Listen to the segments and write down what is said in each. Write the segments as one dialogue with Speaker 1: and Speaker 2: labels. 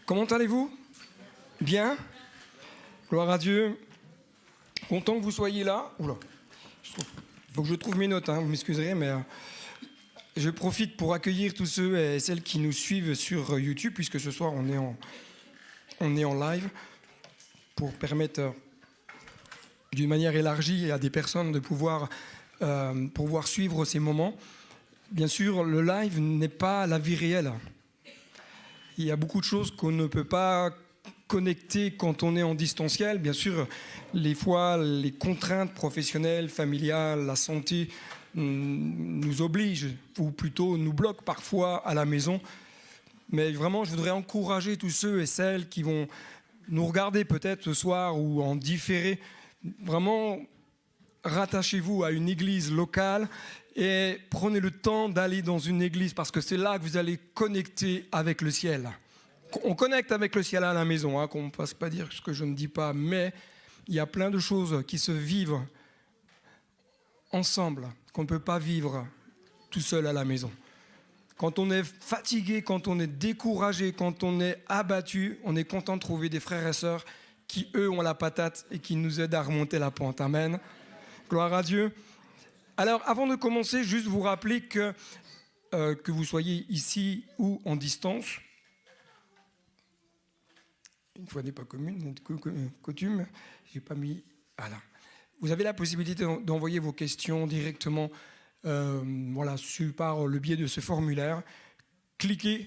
Speaker 1: Comment allez-vous? Bien? Gloire à Dieu. Content que vous soyez là. Oula, il faut que je trouve mes notes, vous m'excuserez, mais je profite pour accueillir tous ceux et celles qui nous suivent sur YouTube, puisque ce soir on est en live, pour permettre d'une manière élargie à des personnes de pouvoir suivre ces moments. Bien sûr, le live n'est pas la vie réelle. Il y a beaucoup de choses qu'on ne peut pas connecter quand on est en distanciel. Bien sûr, les fois, les contraintes professionnelles, familiales, la santé nous obligent, ou plutôt nous bloquent parfois à la maison. Mais vraiment, je voudrais encourager tous ceux et celles qui vont nous regarder peut-être ce soir ou en différé. Vraiment, rattachez-vous à une église locale et prenez le temps d'aller dans une église parce que c'est là que vous allez connecter avec le ciel. On connecte avec le ciel à la maison, qu'on ne fasse pas dire ce que je ne dis pas, mais il y a plein de choses qui se vivent ensemble, qu'on ne peut pas vivre tout seul à la maison. Quand on est fatigué, quand on est découragé, quand on est abattu, on est content de trouver des frères et sœurs qui, eux, ont la patate et qui nous aident à remonter la pente. Amen. Gloire à Dieu. Alors, avant de commencer, juste vous rappeler que vous soyez ici ou en distance, une fois n'est pas coutume, j'ai pas mis. Voilà. Vous avez la possibilité d'envoyer vos questions directement par le biais de ce formulaire. Cliquez,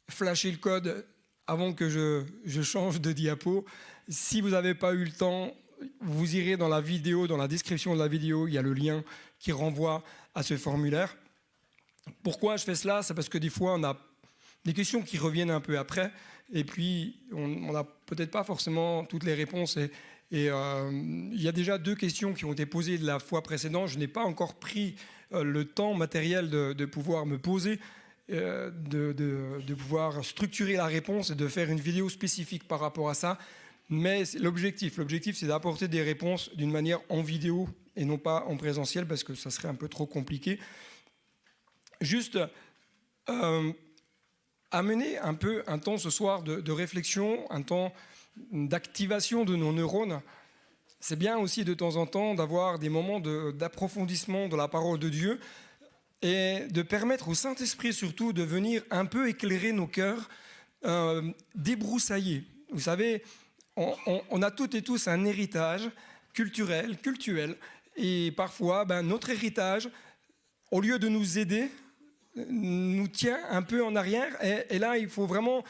Speaker 1: flashez le code avant que je change de diapo. Si vous n'avez pas eu le temps, vous irez dans la vidéo, dans la description de la vidéo, il y a le lien qui renvoie à ce formulaire. Pourquoi je fais cela? C'est parce que des fois, on a des questions qui reviennent un peu après, et puis on n'a peut-être pas forcément toutes les réponses. Et il y a déjà 2 questions qui ont été posées de la fois précédente. Je n'ai pas encore pris le temps matériel de pouvoir me poser, de pouvoir structurer la réponse et de faire une vidéo spécifique par rapport à ça. Mais l'objectif, c'est d'apporter des réponses d'une manière en vidéo et non pas en présentiel, parce que ça serait un peu trop compliqué. Juste amener un peu un temps ce soir de réflexion, un temps d'activation de nos neurones. C'est bien aussi de temps en temps d'avoir des moments d'approfondissement de la parole de Dieu et de permettre au Saint-Esprit surtout de venir un peu éclairer nos cœurs, débroussailler. Vous savez, on a toutes et tous un héritage culturel, et parfois notre héritage, au lieu de nous aider, nous tient un peu en arrière, et là il faut vraiment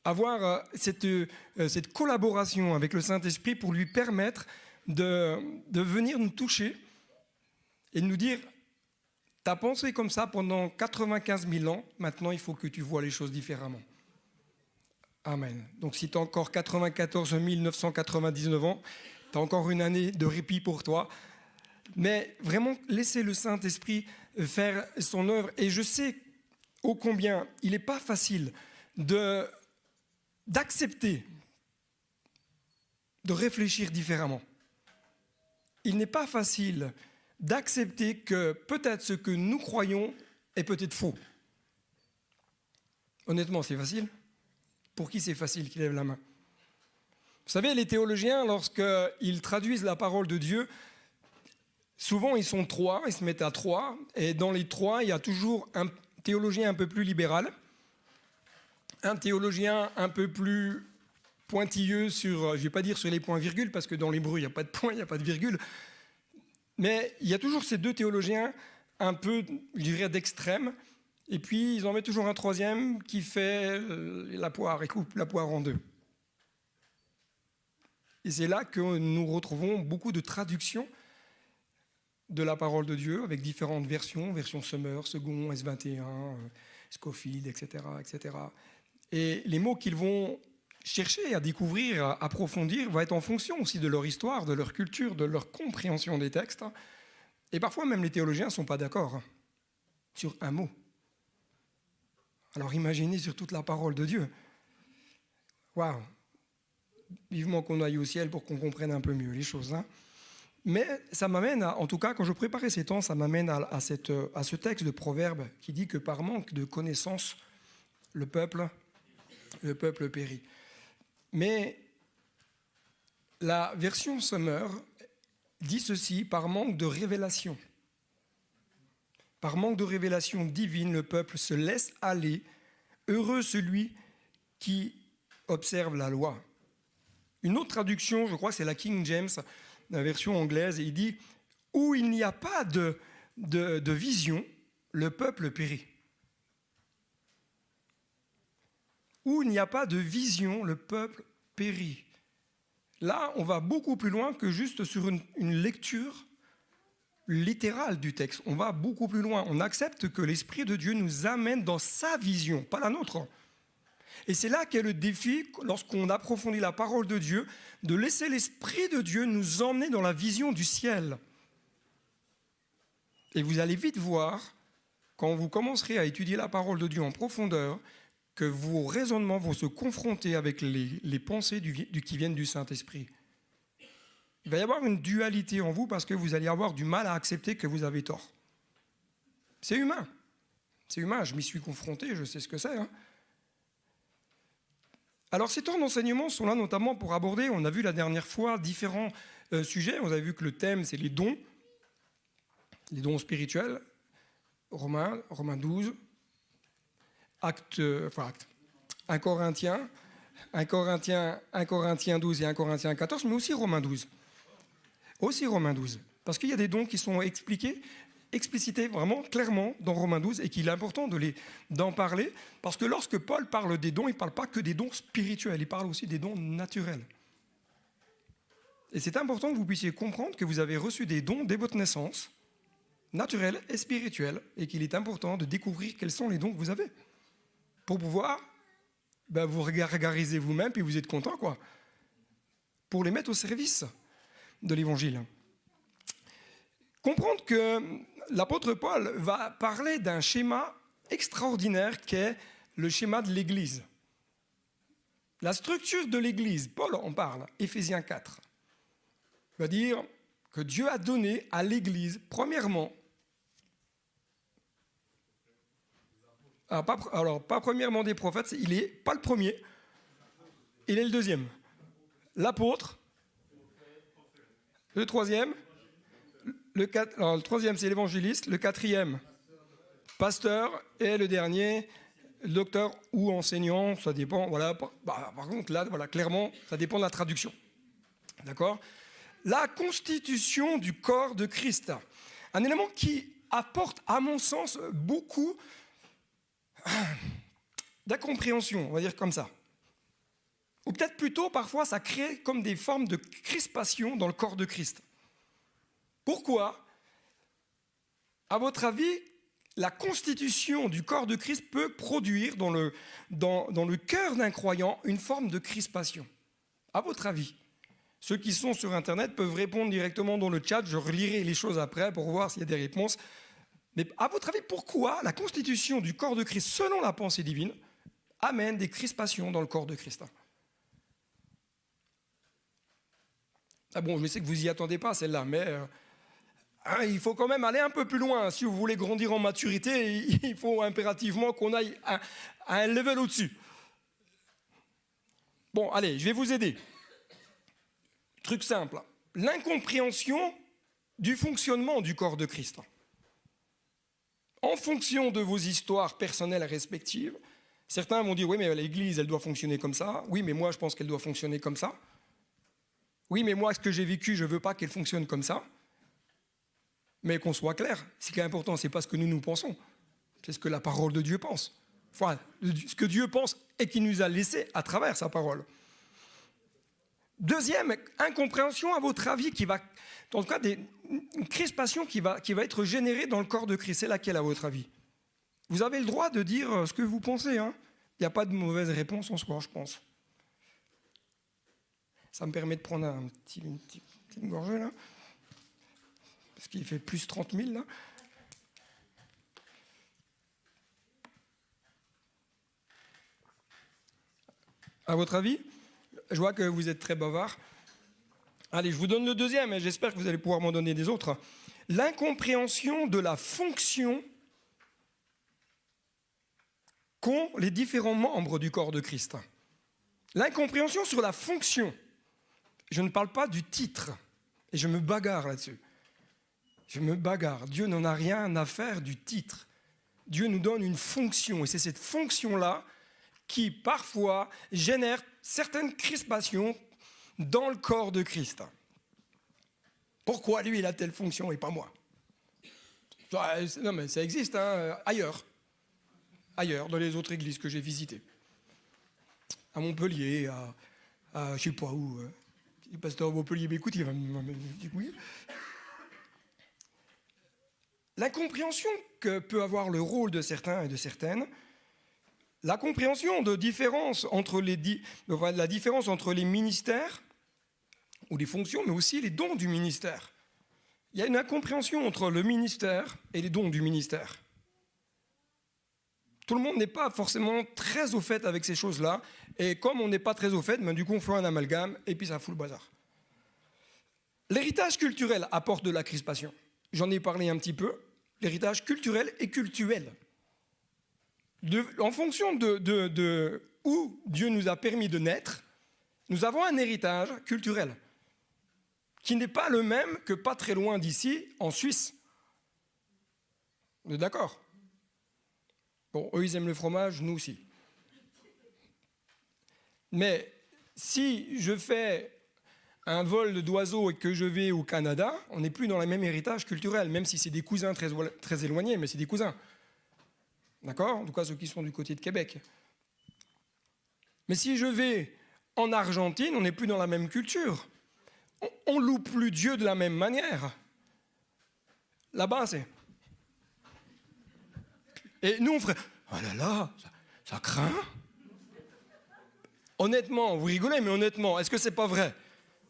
Speaker 1: avoir cette collaboration avec le Saint-Esprit pour lui permettre de venir nous toucher et de nous dire: t'as pensé comme ça pendant 95 000 ans, maintenant il faut que tu vois les choses différemment. Amen. Donc si tu as encore 94 999 ans, tu as encore une année de répit pour toi. Mais vraiment, laissez le Saint-Esprit faire son œuvre. Et je sais ô combien il n'est pas facile d'accepter, de réfléchir différemment. Il n'est pas facile d'accepter que peut-être ce que nous croyons est peut-être faux. Honnêtement, c'est facile? Pour qui c'est facile qui lève la main? Vous savez, les théologiens, lorsqu'ils traduisent la parole de Dieu, souvent ils sont 3, ils se mettent à 3, et dans les 3, il y a toujours un théologien un peu plus libéral, un théologien un peu plus pointilleux sur, je ne vais pas dire sur les points-virgules, parce que dans l'hébreu, il n'y a pas de point, il n'y a pas de virgule, mais il y a toujours ces 2 théologiens un peu, je dirais, d'extrême, et puis ils en mettent toujours un 3e qui fait la poire et coupe la poire en 2. Et c'est là que nous retrouvons beaucoup de traductions de la parole de Dieu avec différentes versions Summer, Second, S21, Scofield, etc., etc. Et les mots qu'ils vont chercher à découvrir, à approfondir, vont être en fonction aussi de leur histoire, de leur culture, de leur compréhension des textes. Et parfois même les théologiens ne sont pas d'accord sur un mot. Alors imaginez sur toute la parole de Dieu. Waouh! Vivement qu'on aille au ciel pour qu'on comprenne un peu mieux les choses. Mais ça m'amène, en tout cas, quand je préparais ces temps, ça m'amène à ce texte de Proverbes qui dit que par manque de connaissances, le peuple Le peuple périt. Mais la version Sommer dit ceci, par manque de révélation. Par manque de révélation divine, le peuple se laisse aller. Heureux celui qui observe la loi. Une autre traduction, je crois que c'est la King James, la version anglaise, et il dit « Où il n'y a pas de vision, le peuple périt. » Où il n'y a pas de vision, le peuple périt. Là, on va beaucoup plus loin que juste sur une lecture littérale du texte. On va beaucoup plus loin. On accepte que l'Esprit de Dieu nous amène dans sa vision, pas la nôtre. Et c'est là qu'est le défi, lorsqu'on approfondit la parole de Dieu, de laisser l'Esprit de Dieu nous emmener dans la vision du ciel. Et vous allez vite voir, quand vous commencerez à étudier la parole de Dieu en profondeur, que vos raisonnements vont se confronter avec les pensées qui viennent du Saint-Esprit. Il va y avoir une dualité en vous parce que vous allez avoir du mal à accepter que vous avez tort. C'est humain. C'est humain, je m'y suis confronté, je sais ce que c'est. Alors ces temps d'enseignement sont là notamment pour aborder, on a vu la dernière fois, différents sujets. On a vu que le thème, c'est les dons spirituels, Romains 12, 1 Corinthiens 12 et 1 Corinthiens 14, mais aussi Romains 12. Aussi Romains 12. Parce qu'il y a des dons qui sont explicités vraiment clairement dans Romains 12 et qu'il est important d'en parler. Parce que lorsque Paul parle des dons, il ne parle pas que des dons spirituels, il parle aussi des dons naturels. Et c'est important que vous puissiez comprendre que vous avez reçu des dons dès votre naissance, naturels et spirituels, et qu'il est important de découvrir quels sont les dons que vous avez. Pour pouvoir vous regariser vous-même, puis vous êtes content, quoi. Pour les mettre au service de l'Évangile. Comprendre que l'apôtre Paul va parler d'un schéma extraordinaire qu'est le schéma de l'Église. La structure de l'Église, Paul en parle, Éphésiens 4, va dire que Dieu a donné à l'Église, premièrement, pas premièrement des prophètes, il n'est pas le premier, il est le deuxième. L'apôtre, le troisième, le troisième c'est l'évangéliste, le quatrième, pasteur, et le dernier, docteur ou enseignant, ça dépend, voilà. Par contre, là, voilà, clairement, ça dépend de la traduction. D'accord ? La constitution du corps de Christ, un élément qui apporte, à mon sens, beaucoup d'incompréhension, on va dire comme ça. Ou peut-être plutôt, parfois, ça crée comme des formes de crispation dans le corps de Christ. Pourquoi ? À votre avis, la constitution du corps de Christ peut produire dans le cœur d'un croyant une forme de crispation. À votre avis ? Ceux qui sont sur Internet peuvent répondre directement dans le chat, je relirai les choses après pour voir s'il y a des réponses. Mais à votre avis, pourquoi la constitution du corps de Christ, selon la pensée divine, amène des crispations dans le corps de Christ ? Ah bon, je sais que vous n'y attendez pas, celle-là, mais il faut quand même aller un peu plus loin. Si vous voulez grandir en maturité, il faut impérativement qu'on aille à un level au-dessus. Bon, allez, je vais vous aider. Truc simple, l'incompréhension du fonctionnement du corps de Christ. En fonction de vos histoires personnelles respectives, certains vont dire, oui, mais l'Église, elle doit fonctionner comme ça. Oui, mais moi, je pense qu'elle doit fonctionner comme ça. Oui, mais moi, ce que j'ai vécu, je ne veux pas qu'elle fonctionne comme ça. Mais qu'on soit clair, ce qui est important, ce n'est pas ce que nous pensons. C'est ce que la parole de Dieu pense. Enfin, ce que Dieu pense et qu'il nous a laissé à travers sa parole. Deuxième incompréhension, à votre avis, qui va, en tout cas, une crispation qui va être générée dans le corps de Christ. C'est laquelle, à votre avis ? Vous avez le droit de dire ce que vous pensez. Il n'y a pas de mauvaise réponse en soi, je pense. Ça me permet de prendre une petite gorgée, là. Parce qu'il fait plus 30 000, là. À votre avis ? Je vois que vous êtes très bavard. Allez, je vous donne le deuxième et j'espère que vous allez pouvoir m'en donner des autres. L'incompréhension de la fonction qu'ont les différents membres du corps de Christ. L'incompréhension sur la fonction. Je ne parle pas du titre. Et je me bagarre là-dessus. Je me bagarre. Dieu n'en a rien à faire du titre. Dieu nous donne une fonction. Et c'est cette fonction-là qui, parfois, génère certaines crispations dans le corps de Christ. Pourquoi lui, il a telle fonction et pas moi? Non, mais ça existe, hein, ailleurs. Ailleurs, dans les autres églises que j'ai visitées. À Montpellier, à je sais pas où. Le pasteur Montpellier m'écoute, il va me dire oui. L'incompréhension que peut avoir le rôle de certains et de certaines, la compréhension de différence entre la différence entre les ministères ou les fonctions, mais aussi les dons du ministère. Il y a une incompréhension entre le ministère et les dons du ministère. Tout le monde n'est pas forcément très au fait avec ces choses-là, et comme on n'est pas très au fait, du coup on fait un amalgame, et puis ça fout le bazar. L'héritage culturel apporte de la crispation. J'en ai parlé un petit peu. L'héritage culturel et cultuel. En fonction de où Dieu nous a permis de naître, nous avons un héritage culturel qui n'est pas le même que pas très loin d'ici, en Suisse. On est d'accord? Bon, eux, ils aiment le fromage, nous aussi. Mais si je fais un vol d'oiseaux et que je vais au Canada, on n'est plus dans le même héritage culturel, même si c'est des cousins très, très éloignés, mais c'est des cousins. D'accord? En tout cas, ceux qui sont du côté de Québec. Mais si je vais en Argentine, on n'est plus dans la même culture. On loue plus Dieu de la même manière. Là-bas, c'est... Et nous, on ferait, oh là là, ça craint. Honnêtement, vous rigolez, mais honnêtement, est-ce que c'est pas vrai?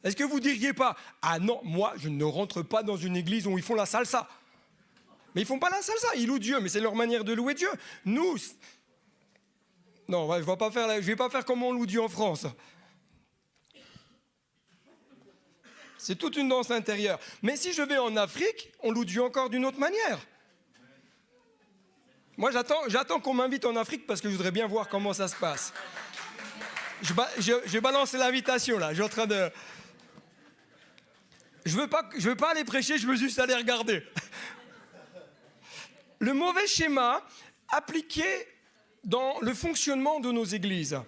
Speaker 1: Est-ce que vous diriez pas, ah non, moi, je ne rentre pas dans une église où ils font la salsa. Mais ils font pas la salsa, ils louent Dieu, mais c'est leur manière de louer Dieu. Nous, non, je vais pas faire comme on loue Dieu en France. C'est toute une danse intérieure. Mais si je vais en Afrique, on loue Dieu encore d'une autre manière. Moi, j'attends qu'on m'invite en Afrique parce que je voudrais bien voir comment ça se passe. Je balance l'invitation, là. Je suis en train de... Je veux pas aller prêcher, je veux juste aller regarder. Le mauvais schéma appliqué dans le fonctionnement de nos églises,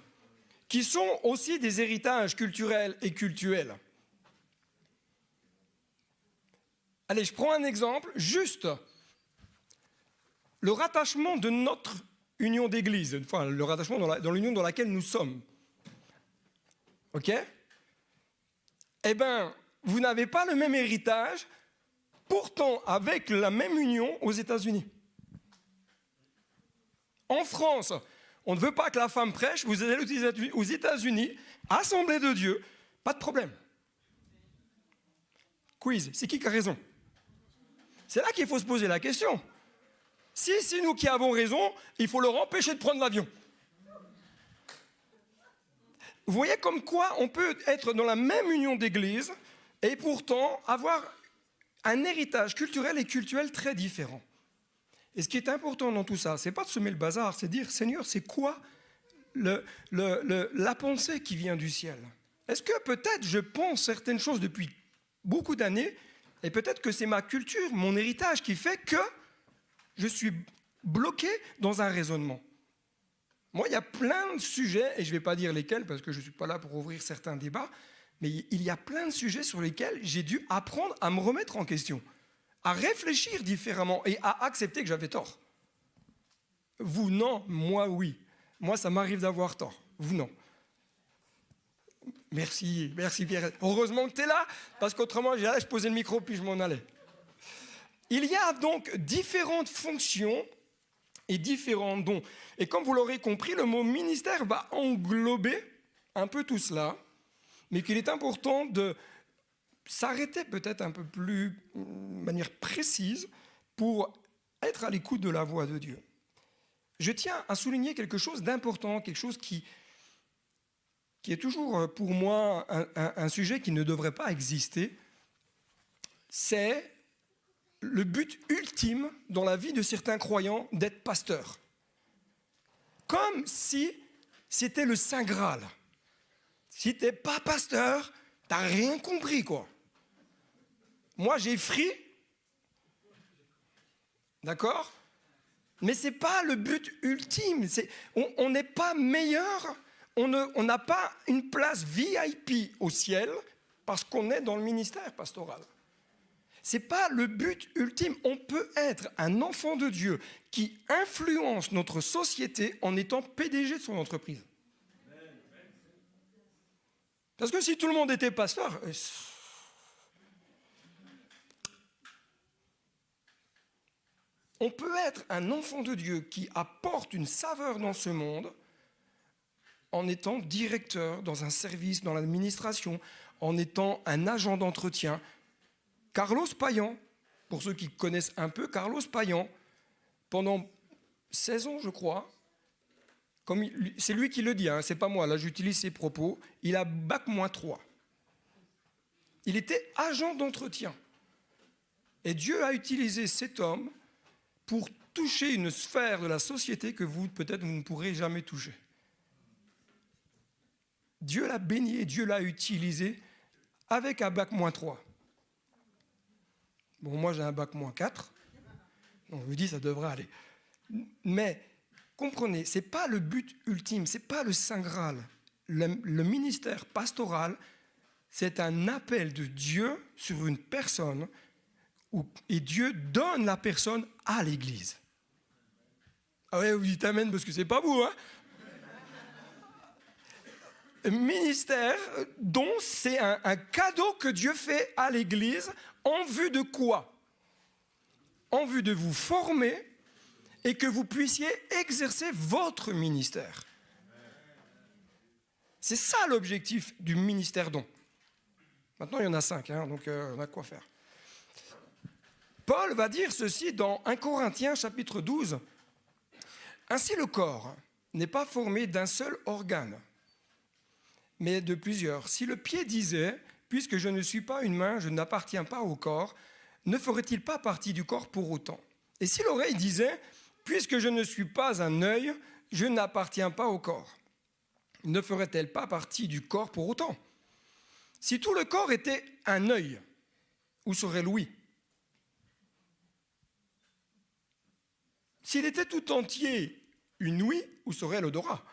Speaker 1: qui sont aussi des héritages culturels et cultuels. Allez, je prends un exemple, juste le rattachement de notre union d'église, enfin le rattachement dans l'union dans laquelle nous sommes. Ok? Eh bien, vous n'avez pas le même héritage, pourtant avec la même union aux États-Unis. En France, on ne veut pas que la femme prêche, vous allez aux États-Unis, Assemblée de Dieu, pas de problème. Quiz, c'est qui a raison? C'est là qu'il faut se poser la question. Si c'est nous qui avons raison, il faut leur empêcher de prendre l'avion. Vous voyez comme quoi on peut être dans la même union d'église et pourtant avoir un héritage culturel et cultuel très différent. Et ce qui est important dans tout ça, c'est pas de semer le bazar, c'est de dire, Seigneur, c'est quoi la pensée qui vient du ciel? Est-ce que peut-être je pense certaines choses depuis beaucoup d'années et peut-être que c'est ma culture, mon héritage qui fait que je suis bloqué dans un raisonnement. Moi, il y a plein de sujets, et je ne vais pas dire lesquels parce que je ne suis pas là pour ouvrir certains débats, mais il y a plein de sujets sur lesquels j'ai dû apprendre à me remettre en question, à réfléchir différemment et à accepter que j'avais tort. Vous, non, moi, oui. Moi, ça m'arrive d'avoir tort. Vous, non. Merci Pierre. Heureusement que tu es là, parce qu'autrement, je posais le micro puis je m'en allais. Il y a donc différentes fonctions et différents dons. Et comme vous l'aurez compris, le mot ministère va englober un peu tout cela, mais qu'il est important de s'arrêter peut-être un peu plus de manière précise pour être à l'écoute de la voix de Dieu. Je tiens à souligner quelque chose d'important, quelque chose qui est toujours pour moi un sujet qui ne devrait pas exister. C'est le but ultime dans la vie de certains croyants d'être pasteur. comme si c'était le Saint Graal. Si t'es pas pasteur, t'as rien compris, quoi. Moi, j'ai Free, d'accord? Mais c'est pas le but ultime. On n'est pas meilleur, on n'a pas une place VIP au ciel parce qu'on est dans le ministère pastoral. C'est pas le but ultime. On peut être un enfant de Dieu qui influence notre société en étant PDG de son entreprise. Parce que si tout le monde était pasteur, on peut être un enfant de Dieu qui apporte une saveur dans ce monde en étant directeur dans un service, dans l'administration, en étant un agent d'entretien. Carlos Payan, pour ceux qui connaissent un peu, Carlos Payan, pendant 16 ans, je crois, c'est lui qui le dit, hein, c'est pas moi, là j'utilise ses propos, il a bac-3. Il était agent d'entretien. Et Dieu a utilisé cet homme pour toucher une sphère de la société que vous, peut-être, vous ne pourrez jamais toucher. Dieu l'a béni et Dieu l'a utilisé avec un bac-3. Bon, moi j'ai un bac-4, donc je me dis ça devrait aller. Mais comprenez, ce n'est pas le but ultime, ce n'est pas le Saint Graal. Le ministère pastoral, c'est un appel de Dieu sur une personne et Dieu donne la personne à l'Église. Ah ouais, vous dites amen parce que c'est pas vous, hein? Ministère, dont c'est un cadeau que Dieu fait à l'Église en vue de quoi? En vue de vous former et que vous puissiez exercer votre ministère. C'est ça l'objectif du ministère don. Maintenant, il y en a 5, hein, donc on a quoi faire. Paul va dire ceci dans 1 Corinthiens chapitre 12. Ainsi le corps n'est pas formé d'un seul organe, mais de plusieurs. Si le pied disait « Puisque je ne suis pas une main, je n'appartiens pas au corps », ne ferait-il pas partie du corps pour autant? Et si l'oreille disait « Puisque je ne suis pas un œil, je n'appartiens pas au corps », ne ferait-elle pas partie du corps pour autant? Si tout le corps était un œil, où serait l'ouïe? S'il était tout entier une ouïe, où serait l'odorat?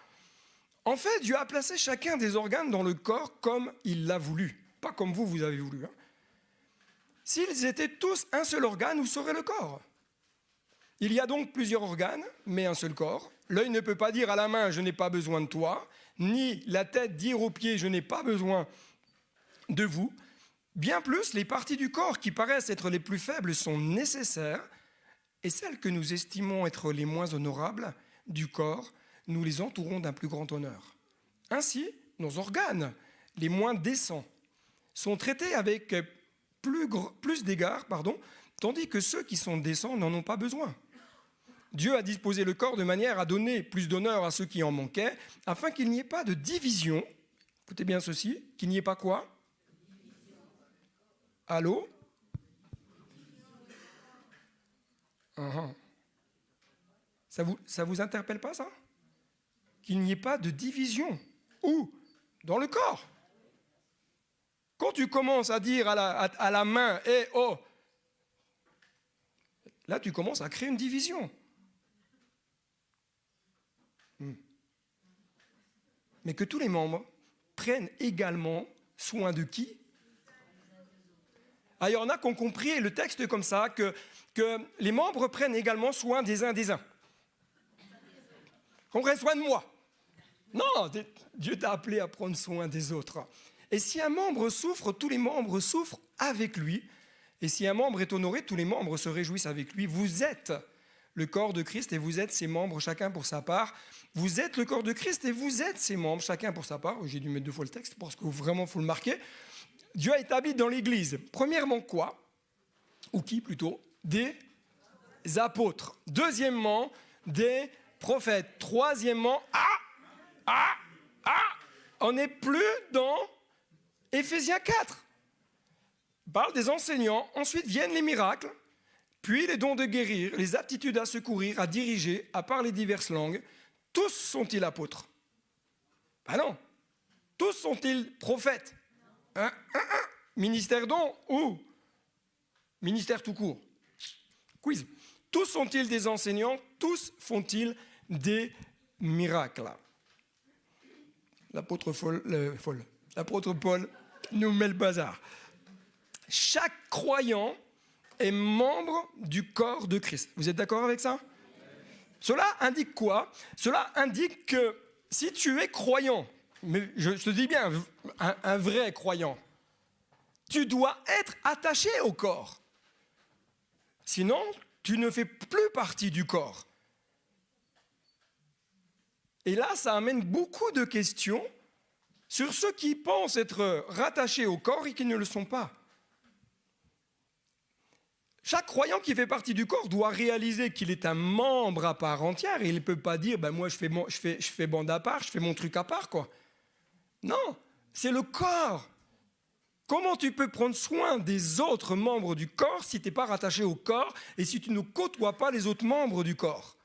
Speaker 1: En fait, Dieu a placé chacun des organes dans le corps comme il l'a voulu, pas comme vous avez voulu. Hein. S'ils étaient tous un seul organe, où serait le corps? Il y a donc plusieurs organes, mais un seul corps. L'œil ne peut pas dire à la main « je n'ai pas besoin de toi », ni la tête dire aux pieds « je n'ai pas besoin de vous ». Bien plus, les parties du corps qui paraissent être les plus faibles sont nécessaires, et celles que nous estimons être les moins honorables du corps, nous les entourons d'un plus grand honneur. Ainsi, nos organes, les moins décents, sont traités avec plus d'égards, tandis que ceux qui sont décents n'en ont pas besoin. Dieu a disposé le corps de manière à donner plus d'honneur à ceux qui en manquaient, afin qu'il n'y ait pas de division. Écoutez bien ceci, qu'il n'y ait pas quoi? Allô? Ça vous interpelle pas, ça? Qu'il n'y ait pas de division. Où? Dans le corps. Quand tu commences à dire à la main « Eh, oh !» là, tu commences à créer une division. Mais que tous les membres prennent également soin de qui? Ah, il y en a qui ont compris le texte comme ça, que les membres prennent également soin des uns des uns. Qu'on prenne soin de moi. Non, Dieu t'a appelé à prendre soin des autres. Et si un membre souffre, tous les membres souffrent avec lui. Et si un membre est honoré, tous les membres se réjouissent avec lui. Vous êtes le corps de Christ et vous êtes ses membres, chacun pour sa part. Vous êtes le corps de Christ et vous êtes ses membres, chacun pour sa part. J'ai dû mettre 2 fois le texte parce que vraiment, il faut le marquer. Dieu a établi dans l'Église, premièrement quoi? Ou qui plutôt? Des apôtres. Deuxièmement, des prophètes. Troisièmement, on n'est plus dans Éphésiens 4. Il parle des enseignants, ensuite viennent les miracles, puis les dons de guérir, les aptitudes à secourir, à diriger, à parler diverses langues. tous sont-ils apôtres? Ben non. Tous sont-ils prophètes? Ministère don ou ministère tout court? Quiz. Tous sont-ils des enseignants? Tous font-ils des miracles? L'apôtre l'apôtre Paul nous met le bazar. Chaque croyant est membre du corps de Christ. Vous êtes d'accord avec ça? Cela indique quoi? Cela indique que si tu es croyant, mais je te dis bien, un vrai croyant, tu dois être attaché au corps. Sinon, tu ne fais plus partie du corps. Et là, ça amène beaucoup de questions sur ceux qui pensent être rattachés au corps et qui ne le sont pas. Chaque croyant qui fait partie du corps doit réaliser qu'il est un membre à part entière et il ne peut pas dire ben moi je fais bande à part, je fais mon truc à part quoi. Non, c'est le corps. Comment tu peux prendre soin des autres membres du corps si tu n'es pas rattaché au corps et si tu ne côtoies pas les autres membres du corps?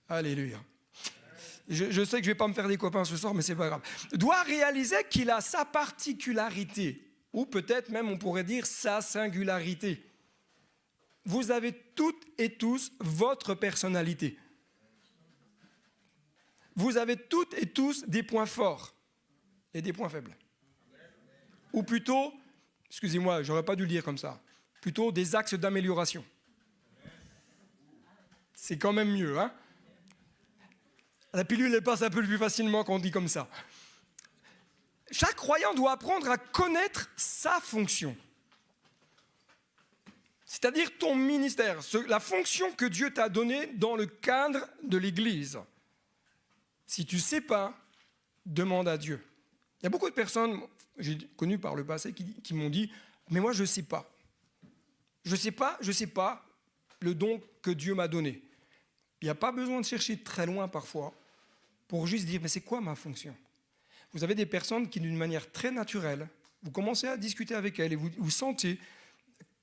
Speaker 1: Alléluia. Je sais que je ne vais pas me faire des copains ce soir, mais c'est pas grave. Doit réaliser qu'il a sa particularité, ou peut-être même on pourrait dire sa singularité. Vous avez toutes et tous votre personnalité. Vous avez toutes et tous des points forts et des points faibles. Ou plutôt, excusez-moi, j'aurais pas dû le dire comme ça, plutôt des axes d'amélioration. C'est quand même mieux, hein? La pilule, elle passe un peu plus facilement quand on dit comme ça. Chaque croyant doit apprendre à connaître sa fonction. C'est-à-dire ton ministère, la fonction que Dieu t'a donnée dans le cadre de l'Église. Si tu ne sais pas, demande à Dieu. Il y a beaucoup de personnes, j'ai connu par le passé, qui m'ont dit « Mais moi, je ne sais pas. Je ne sais pas le don que Dieu m'a donné. » Il n'y a pas besoin de chercher très loin parfois pour juste dire « Mais c'est quoi ma fonction ?» Vous avez des personnes qui, d'une manière très naturelle, vous commencez à discuter avec elles et vous sentez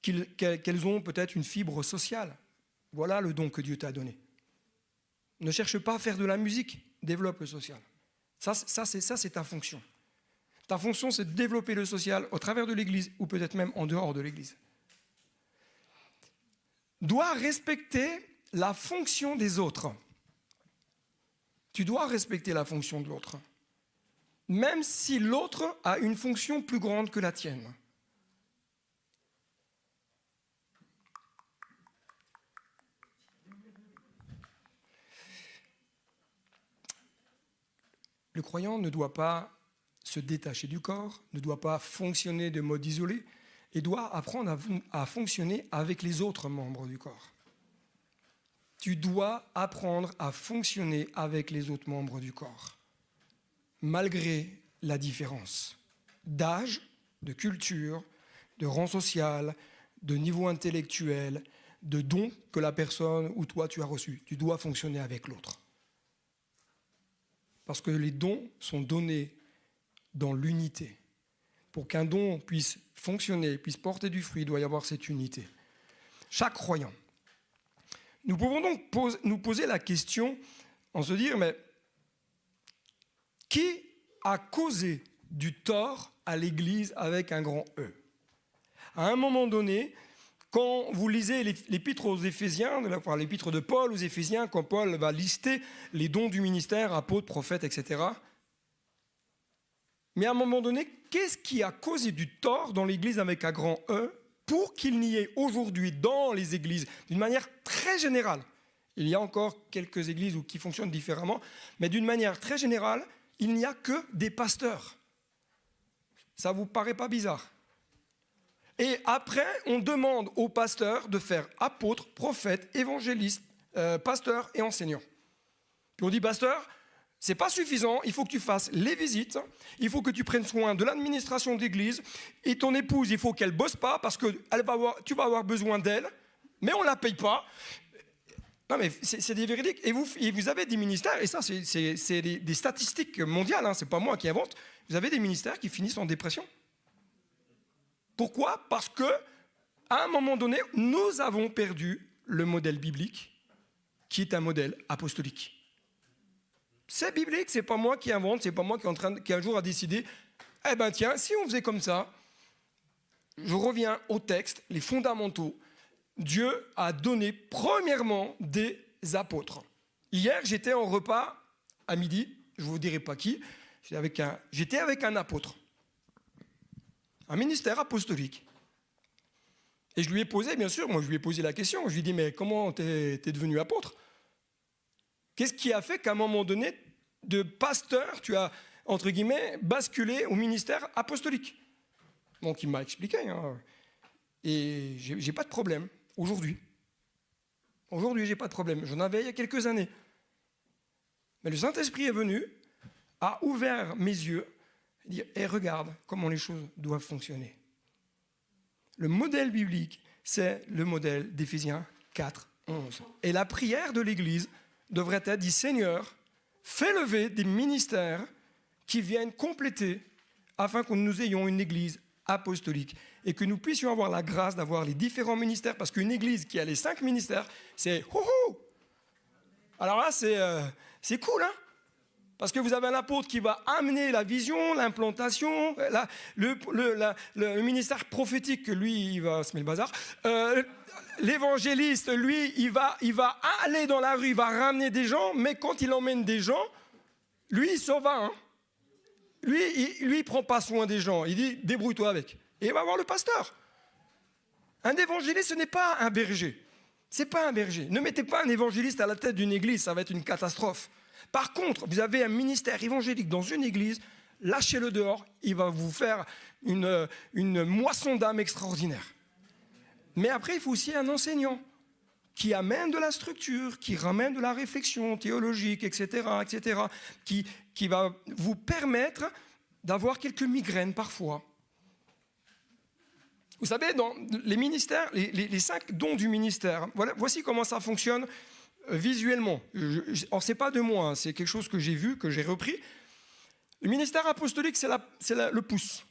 Speaker 1: qu'elles ont peut-être une fibre sociale. Voilà le don que Dieu t'a donné. Ne cherche pas à faire de la musique, développe le social. Ça c'est ta fonction. Ta fonction, c'est de développer le social au travers de l'Église ou peut-être même en dehors de l'Église. Dois respecter la fonction des autres. Tu dois respecter la fonction de l'autre, même si l'autre a une fonction plus grande que la tienne. Le croyant ne doit pas se détacher du corps, ne doit pas fonctionner de mode isolé, et doit apprendre à fonctionner avec les autres membres du corps. Tu dois apprendre à fonctionner avec les autres membres du corps, malgré la différence d'âge, de culture, de rang social, de niveau intellectuel, de dons que la personne ou toi tu as reçus. Tu dois fonctionner avec l'autre. Parce que les dons sont donnés dans l'unité. Pour qu'un don puisse fonctionner, puisse porter du fruit, il doit y avoir cette unité. Chaque croyant. Nous pouvons donc nous poser la question, en se dire, mais qui a causé du tort à l'Église avec un grand E? À un moment donné, quand vous lisez l'épître aux Éphésiens, enfin, l'épître de Paul aux Éphésiens, quand Paul va lister les dons du ministère, apôtres, prophètes, etc. Mais à un moment donné, qu'est-ce qui a causé du tort dans l'Église avec un grand E pour qu'il n'y ait aujourd'hui dans les églises, d'une manière très générale, il y a encore quelques églises qui fonctionnent différemment, mais d'une manière très générale, il n'y a que des pasteurs. Ça ne vous paraît pas bizarre? Et après, on demande aux pasteurs de faire apôtres, prophètes, évangélistes, pasteurs et enseignants. Puis on dit, pasteur, c'est pas suffisant, il faut que tu fasses les visites, il faut que tu prennes soin de l'administration d'église, et ton épouse, il faut qu'elle bosse pas parce que tu vas avoir besoin d'elle, mais on la paye pas. Non mais c'est des véridiques. Et vous avez des ministères, et ça c'est des statistiques mondiales, hein, c'est pas moi qui invente, vous avez des ministères qui finissent en dépression. Pourquoi? Parce que, à un moment donné, nous avons perdu le modèle biblique, qui est un modèle apostolique. C'est biblique, c'est pas moi qui invente, c'est pas moi qui un jour a décidé, eh ben tiens, si on faisait comme ça, je reviens au texte, les fondamentaux. Dieu a donné premièrement des apôtres. Hier, j'étais en repas à midi, je ne vous dirai pas qui, j'étais avec un apôtre, un ministère apostolique. Et je lui ai posé, bien sûr, je lui ai posé la question, je lui ai dit, mais comment t'es devenu apôtre? Qu'est-ce qui a fait qu'à un moment donné, de pasteur, tu as, entre guillemets, basculé au ministère apostolique? Donc il m'a expliqué, hein, et j'ai pas de problème, aujourd'hui. Aujourd'hui, j'ai pas de problème, j'en avais il y a quelques années. Mais le Saint-Esprit est venu, a ouvert mes yeux, et dit, regarde comment les choses doivent fonctionner. Le modèle biblique, c'est le modèle d'Éphésiens 4, 11. Et la prière de l'Église devrait être, dit Seigneur, fais lever des ministères qui viennent compléter afin que nous ayons une Église apostolique et que nous puissions avoir la grâce d'avoir les différents ministères, parce qu'une Église qui a les 5 ministères, c'est houhou. Alors là, c'est cool, hein? Parce que vous avez un apôtre qui va amener la vision, l'implantation, le ministère prophétique, lui, il va se mettre le bazar. L'évangéliste, lui, il va aller dans la rue, il va ramener des gens, mais quand il emmène des gens, lui, il s'en va. Hein. Lui, il prend pas soin des gens. Il dit, débrouille-toi avec. Et il va voir le pasteur. Un évangéliste, ce n'est pas un berger. C'est pas un berger. Ne mettez pas un évangéliste à la tête d'une église, ça va être une catastrophe. Par contre, vous avez un ministère évangélique dans une église, lâchez-le dehors, il va vous faire une moisson d'âme extraordinaire. Mais après, il faut aussi un enseignant qui amène de la structure, qui ramène de la réflexion théologique, etc., etc., qui va vous permettre d'avoir quelques migraines parfois. Vous savez, dans les ministères, les 5 dons du ministère, voici comment ça fonctionne visuellement. Ce n'est pas de moi, hein, c'est quelque chose que j'ai vu, que j'ai repris. Le ministère apostolique, c'est le pouce.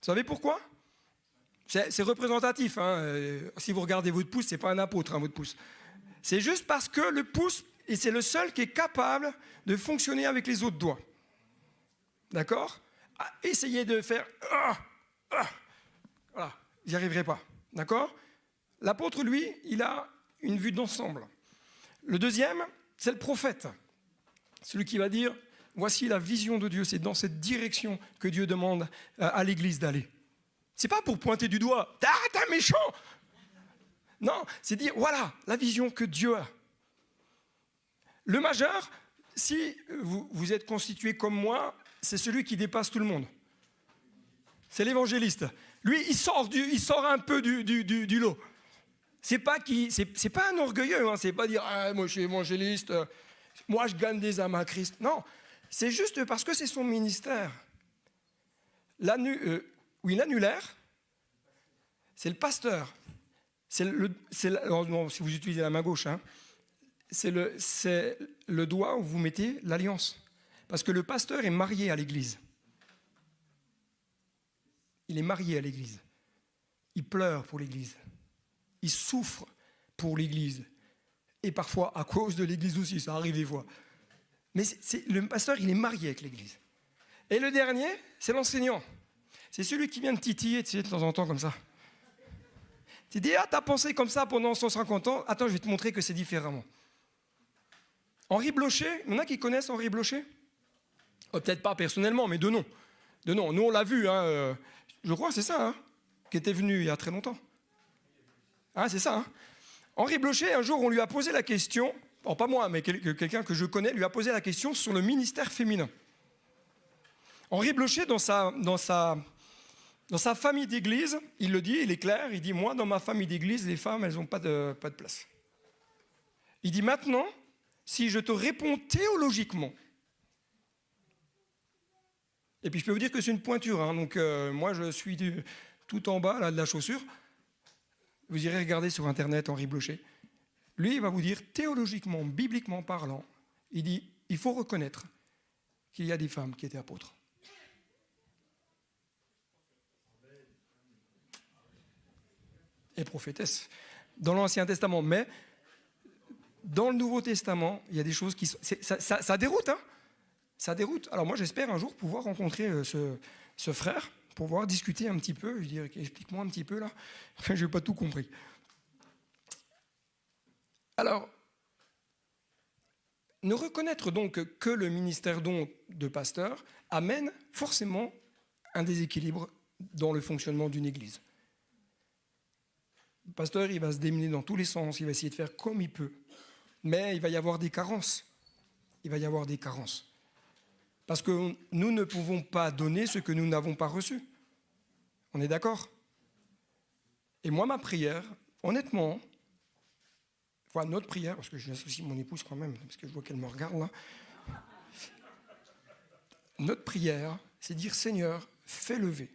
Speaker 1: Vous savez pourquoi? C'est représentatif. Hein. Si vous regardez votre pouce, ce n'est pas un apôtre, hein, votre pouce. C'est juste parce que le pouce, et c'est le seul qui est capable de fonctionner avec les autres doigts. D'accord? Essayez de faire... Voilà, vous n'y arriverez pas. D'accord? L'apôtre, lui, il a une vue d'ensemble. Le deuxième, c'est le prophète. Celui qui va dire, voici la vision de Dieu, c'est dans cette direction que Dieu demande à l'Église d'aller. C'est pas pour pointer du doigt, t'es un méchant. Non, c'est dire, voilà, la vision que Dieu a. Le majeur, si vous êtes constitué comme moi, c'est celui qui dépasse tout le monde. C'est l'évangéliste. Lui, il sort un peu du lot. C'est pas un orgueilleux, hein, c'est pas dire moi je suis évangéliste, moi je gagne des âmes à Christ. Non, c'est juste parce que c'est son ministère. L'annulaire, c'est le pasteur. Non, si vous utilisez la main gauche, hein, c'est le doigt où vous mettez l'alliance. Parce que le pasteur est marié à l'Église. Il est marié à l'Église. Il pleure pour l'Église. Il souffre pour l'Église. Et parfois, à cause de l'Église aussi, ça arrive des fois. Mais le pasteur, il est marié avec l'Église. Et le dernier, c'est l'enseignant. C'est celui qui vient de titiller, tu sais, de temps en temps, comme ça. Tu dis, t'as pensé comme ça pendant 150 ans. Attends, je vais te montrer que c'est différemment. Henri Blocher, il y en a qui connaissent Henri Blocher? Peut-être pas personnellement, mais de nom. Nous, on l'a vu, hein, je crois, c'est ça, hein, qui était venu il y a très longtemps. Ah, c'est ça. Hein. Henri Blocher, un jour, on lui a posé la question, pas moi, mais quelqu'un que je connais, lui a posé la question sur le ministère féminin. Henri Blocher, dans sa famille d'église, il le dit, il est clair, il dit, moi, dans ma famille d'église, les femmes, elles n'ont pas de place. Il dit, maintenant, si je te réponds théologiquement, et puis je peux vous dire que c'est une pointure, hein, donc moi, je suis tout en bas là, de la chaussure. Vous irez regarder sur Internet Henri Blocher. Lui, il va vous dire, théologiquement, bibliquement parlant, il dit, il faut reconnaître qu'il y a des femmes qui étaient apôtres. Et prophétesses dans l'Ancien Testament. Mais dans le Nouveau Testament, il y a des choses qui... Ça déroute, hein. ça déroute. Alors moi, j'espère un jour pouvoir rencontrer ce frère, pour pouvoir discuter un petit peu. Je dirais, explique-moi un petit peu là. Je n'ai pas tout compris. Alors, ne reconnaître donc que le ministère don de pasteur amène forcément un déséquilibre dans le fonctionnement d'une église. Le pasteur, il va se démener dans tous les sens, il va essayer de faire comme il peut. Mais il va y avoir des carences. Il va y avoir des carences. Parce que nous ne pouvons pas donner ce que nous n'avons pas reçu. On est d'accord? Et moi, ma prière, honnêtement, enfin notre prière, parce que j'associe mon épouse quand même, parce que je vois qu'elle me regarde là. Notre prière, c'est dire Seigneur, fais lever.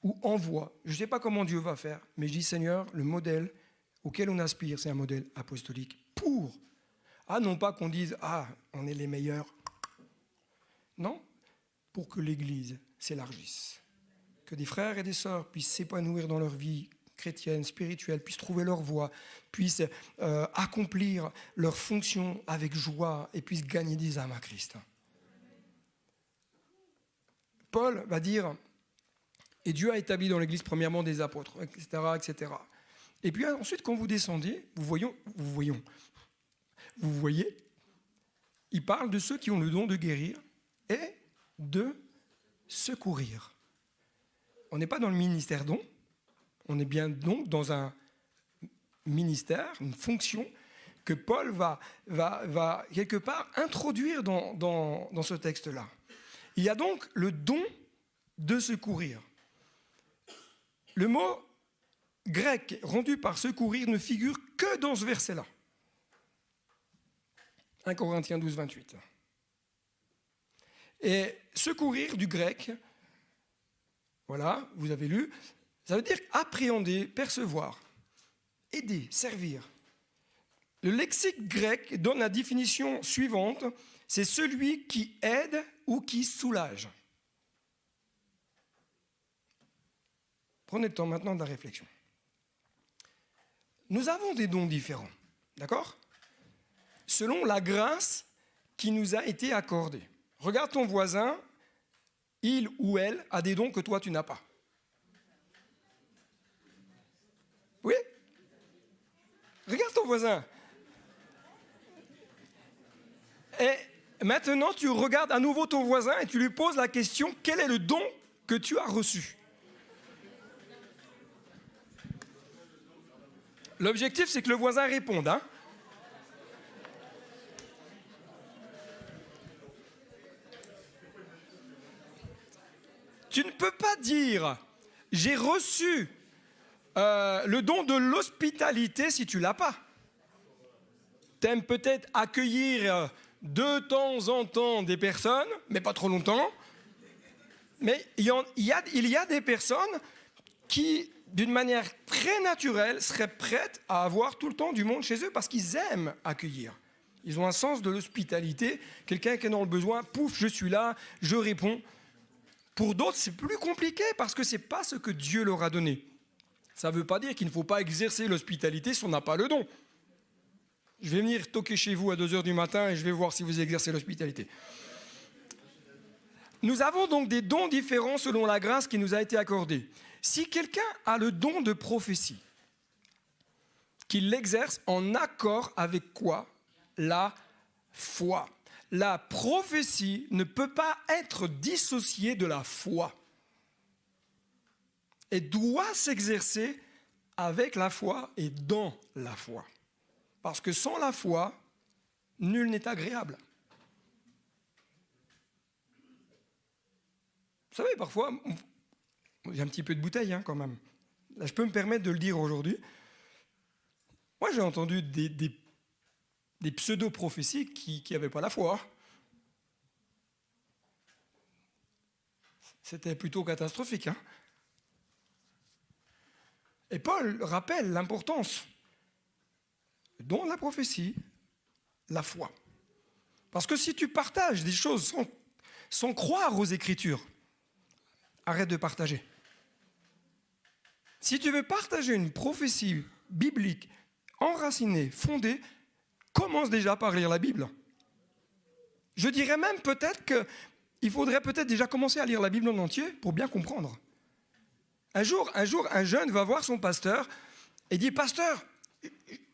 Speaker 1: Ou envoie. Je ne sais pas comment Dieu va faire, mais je dis Seigneur, le modèle auquel on aspire, c'est un modèle apostolique pour. Ah, non pas qu'on dise, ah, on est les meilleurs. Non, pour que l'Église s'élargisse. Que des frères et des sœurs puissent s'épanouir dans leur vie chrétienne, spirituelle, puissent trouver leur voie, puissent accomplir leur fonction avec joie et puissent gagner des âmes à Christ. Paul va dire, et Dieu a établi dans l'Église premièrement des apôtres, etc., etc. Et puis ensuite, quand vous descendez, vous voyez, il parle de ceux qui ont le don de guérir et de secourir. On n'est pas dans le ministère don, on est bien donc dans un ministère, une fonction que Paul va quelque part introduire dans ce texte-là. Il y a donc le don de secourir. Le mot grec rendu par secourir ne figure que dans ce verset-là. 1 Corinthiens 12, 28. Et secourir du grec, voilà, vous avez lu, ça veut dire appréhender, percevoir, aider, servir. Le lexique grec donne la définition suivante, c'est celui qui aide ou qui soulage. Prenez le temps maintenant de la réflexion. Nous avons des dons différents, d'accord? Selon la grâce qui nous a été accordée. Regarde ton voisin, il ou elle a des dons que toi tu n'as pas. Oui? Regarde ton voisin. Et maintenant tu regardes à nouveau ton voisin et tu lui poses la question, quel est le don que tu as reçu? L'objectif, c'est que le voisin réponde. Hein? Tu ne peux pas dire « j'ai reçu le don de l'hospitalité » si tu ne l'as pas. Tu aimes peut-être accueillir de temps en temps des personnes, mais pas trop longtemps. Mais il y a des personnes qui, d'une manière très naturelle, seraient prêtes à avoir tout le temps du monde chez eux parce qu'ils aiment accueillir. Ils ont un sens de l'hospitalité. Quelqu'un qui est dans le besoin, pouf, je suis là, je réponds. Pour d'autres, c'est plus compliqué parce que ce n'est pas ce que Dieu leur a donné. Ça ne veut pas dire qu'il ne faut pas exercer l'hospitalité si on n'a pas le don. Je vais venir toquer chez vous à 2h du matin et je vais voir si vous exercez l'hospitalité. Nous avons donc des dons différents selon la grâce qui nous a été accordée. Si quelqu'un a le don de prophétie, qu'il l'exerce en accord avec quoi? La foi. La prophétie ne peut pas être dissociée de la foi. Elle doit s'exercer avec la foi et dans la foi. Parce que sans la foi, nul n'est agréable. Vous savez, parfois, j'ai un petit peu de bouteille quand même. Là, je peux me permettre de le dire aujourd'hui. Moi, j'ai entendu des pseudo-prophéties qui n'avaient pas la foi. C'était plutôt catastrophique. Hein. Et Paul rappelle l'importance dont la prophétie, la foi. Parce que si tu partages des choses sans croire aux Écritures, arrête de partager. Si tu veux partager une prophétie biblique, enracinée, fondée, commence déjà par lire la Bible. Je dirais même peut-être qu'il faudrait peut-être déjà commencer à lire la Bible en entier pour bien comprendre. Un jour, un jeune va voir son pasteur et dit « Pasteur,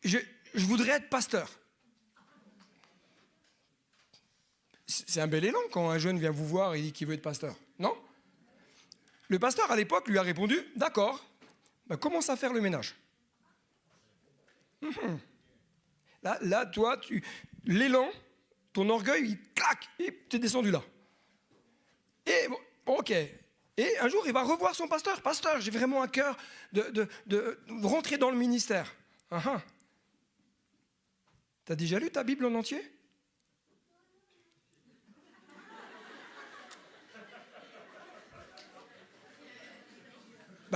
Speaker 1: je voudrais être pasteur. » C'est un bel élan quand un jeune vient vous voir et dit qu'il veut être pasteur, non? Le pasteur, à l'époque, lui a répondu « D'accord, ben, commence à faire le ménage. » Là, toi, l'élan, ton orgueil, il claque, et tu es descendu là. Et bon, ok. Et un jour, il va revoir son pasteur. Pasteur, j'ai vraiment un cœur de rentrer dans le ministère. T'as déjà lu ta Bible en entier?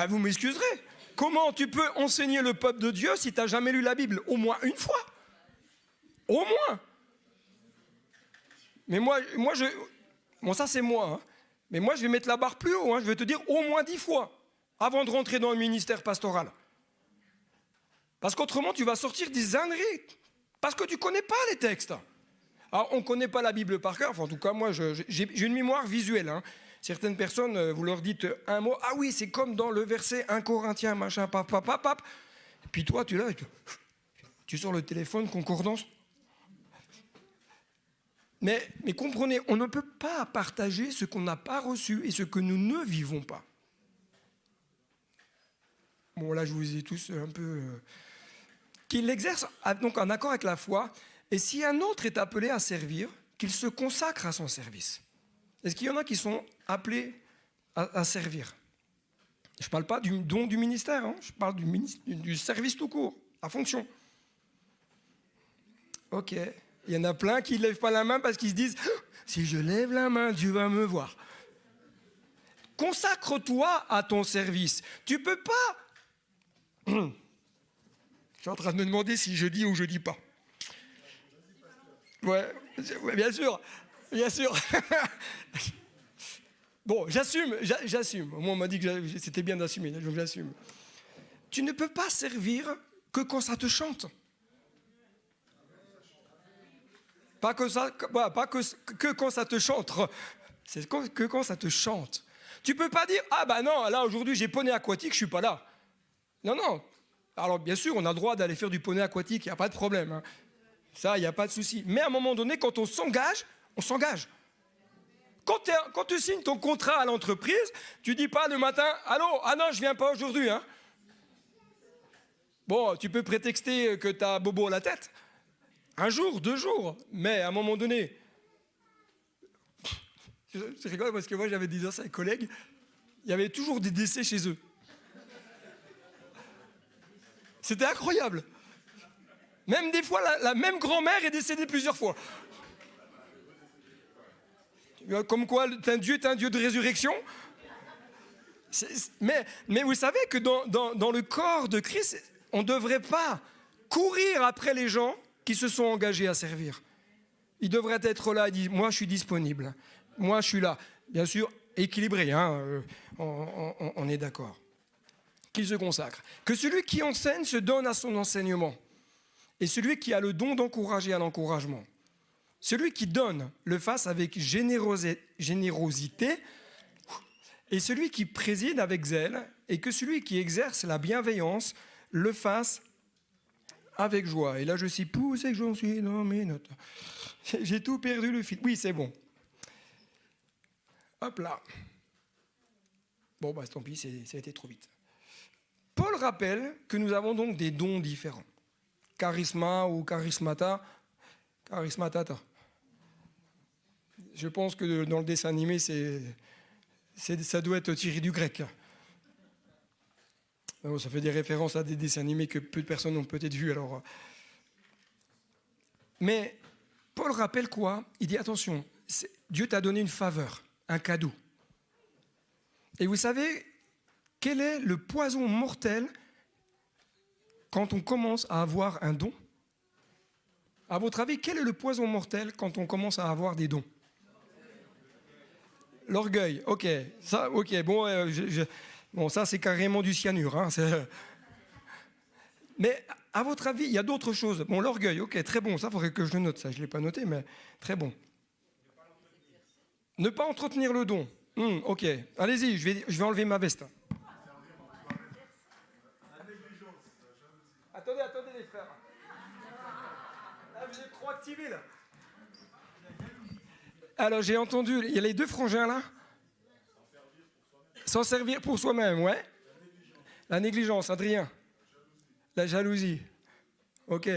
Speaker 1: Vous m'excuserez. Comment tu peux enseigner le peuple de Dieu si tu n'as jamais lu la Bible? Au moins une fois. Au moins. Mais bon, ça c'est moi. Hein. Mais moi, je vais mettre la barre plus haut. Hein. Je vais te dire au moins 10 fois avant de rentrer dans le ministère pastoral. Parce qu'autrement, tu vas sortir des âneries. Parce que tu ne connais pas les textes. Alors, on ne connaît pas la Bible par cœur. Enfin, en tout cas, moi, j'ai une mémoire visuelle. Hein. Certaines personnes, vous leur dites un mot. Ah oui, c'est comme dans le verset 1 Corinthiens, machin, pap. Et puis toi, tu es là, tu sors le téléphone, concordance. Mais comprenez, on ne peut pas partager ce qu'on n'a pas reçu et ce que nous ne vivons pas. Bon, là, je vous ai tous un peu... Qu'il l'exerce donc en accord avec la foi, et si un autre est appelé à servir, qu'il se consacre à son service. Est-ce qu'il y en a qui sont appelés à servir? Je ne parle pas du don du ministère, hein, je parle du service tout court, la fonction. Ok. Il y en a plein qui ne lèvent pas la main parce qu'ils se disent « Si je lève la main, Dieu va me voir. » Consacre-toi à ton service. Tu ne peux pas... Je suis en train de me demander si je dis ou je ne dis pas. Ouais, bien sûr. Bien sûr. Bon, j'assume. Moi, on m'a dit que c'était bien d'assumer, donc j'assume. Tu ne peux pas servir que quand ça te chante. Pas que quand ça te chante. C'est que quand ça te chante. Tu peux pas dire, ah bah non, là aujourd'hui j'ai poney aquatique, je suis pas là. Non. Alors bien sûr, on a le droit d'aller faire du poney aquatique, il n'y a pas de problème. Hein. Ça, il n'y a pas de souci. Mais à un moment donné, quand on s'engage, on s'engage. Quand tu signes ton contrat à l'entreprise, tu dis pas le matin, allô, ah non, je viens pas aujourd'hui. Hein. Bon, tu peux prétexter que tu as bobo à la tête. Un jour, 2 jours, mais à un moment donné, je rigole parce que moi j'avais des anciens collègues, il y avait toujours des décès chez eux. C'était incroyable. Même des fois, la même grand-mère est décédée plusieurs fois. Comme quoi, Dieu est un Dieu de résurrection. Mais vous savez que dans le corps de Christ, on ne devrait pas courir après les gens qui se sont engagés à servir. Ils devraient être là et dire, moi je suis disponible, moi je suis là. Bien sûr, équilibré, hein, on est d'accord. Qu'il se consacre. Que celui qui enseigne se donne à son enseignement. Et celui qui a le don d'encourager à l'encouragement. Celui qui donne le fasse avec générosité. Et celui qui préside avec zèle. Et que celui qui exerce la bienveillance le fasse avec joie. Et là, je suis poussé que j'en suis dans mes notes. J'ai tout perdu le fil. Oui, c'est bon. Hop là. Bon, tant pis, ça a été trop vite. Paul rappelle que nous avons donc des dons différents. Charisma ou charismata. Charismatata. Je pense que dans le dessin animé, ça doit être tiré du grec. Ça fait des références à des dessins animés que peu de personnes ont peut-être vus. Alors. Mais Paul rappelle quoi? Il dit attention, Dieu t'a donné une faveur, un cadeau. Et vous savez, quel est le poison mortel quand on commence à avoir un don? À votre avis, quel est le poison mortel quand on commence à avoir des dons? L'orgueil, ok. Ça, ok, bon, bon, ça c'est carrément du cyanure. Hein, mais à votre avis, il y a d'autres choses. Bon, l'orgueil, ok, très bon. Ça, il faudrait que je le note, ça. Je ne l'ai pas noté, mais très bon. Ne pas entretenir le don. Ok, allez-y, je vais enlever ma veste. Attendez les frères. Là, vous êtes trop activés là. Alors j'ai entendu, il y a les deux frangins là. S'en servir pour soi-même, ouais. La négligence, Adrien. La jalousie. Ok.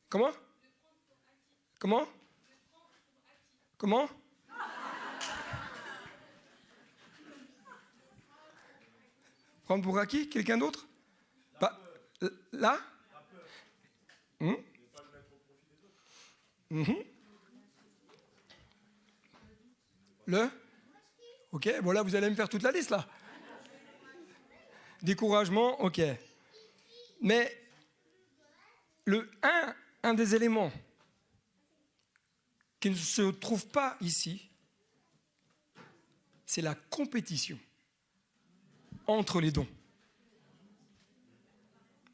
Speaker 1: Comment? Prendre pour acquis? Quelqu'un d'autre? Là? Mhm. Le? Ok, bon là vous allez me faire toute la liste là. Découragement, ok. Mais un des éléments qui ne se trouve pas ici, c'est la compétition entre les dons.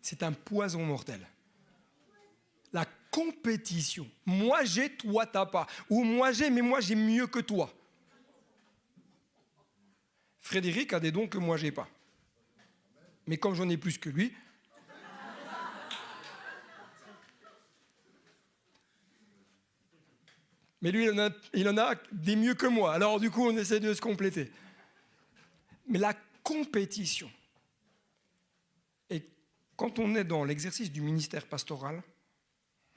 Speaker 1: C'est un poison mortel. La compétition. Moi j'ai, toi t'as pas. Ou moi j'ai, mais moi j'ai mieux que toi. Frédéric a des dons que moi j'ai pas. Mais comme j'en ai plus que lui, mais lui il en a des mieux que moi. Alors du coup on essaie de se compléter. Mais la compétition. Et quand on est dans l'exercice du ministère pastoral,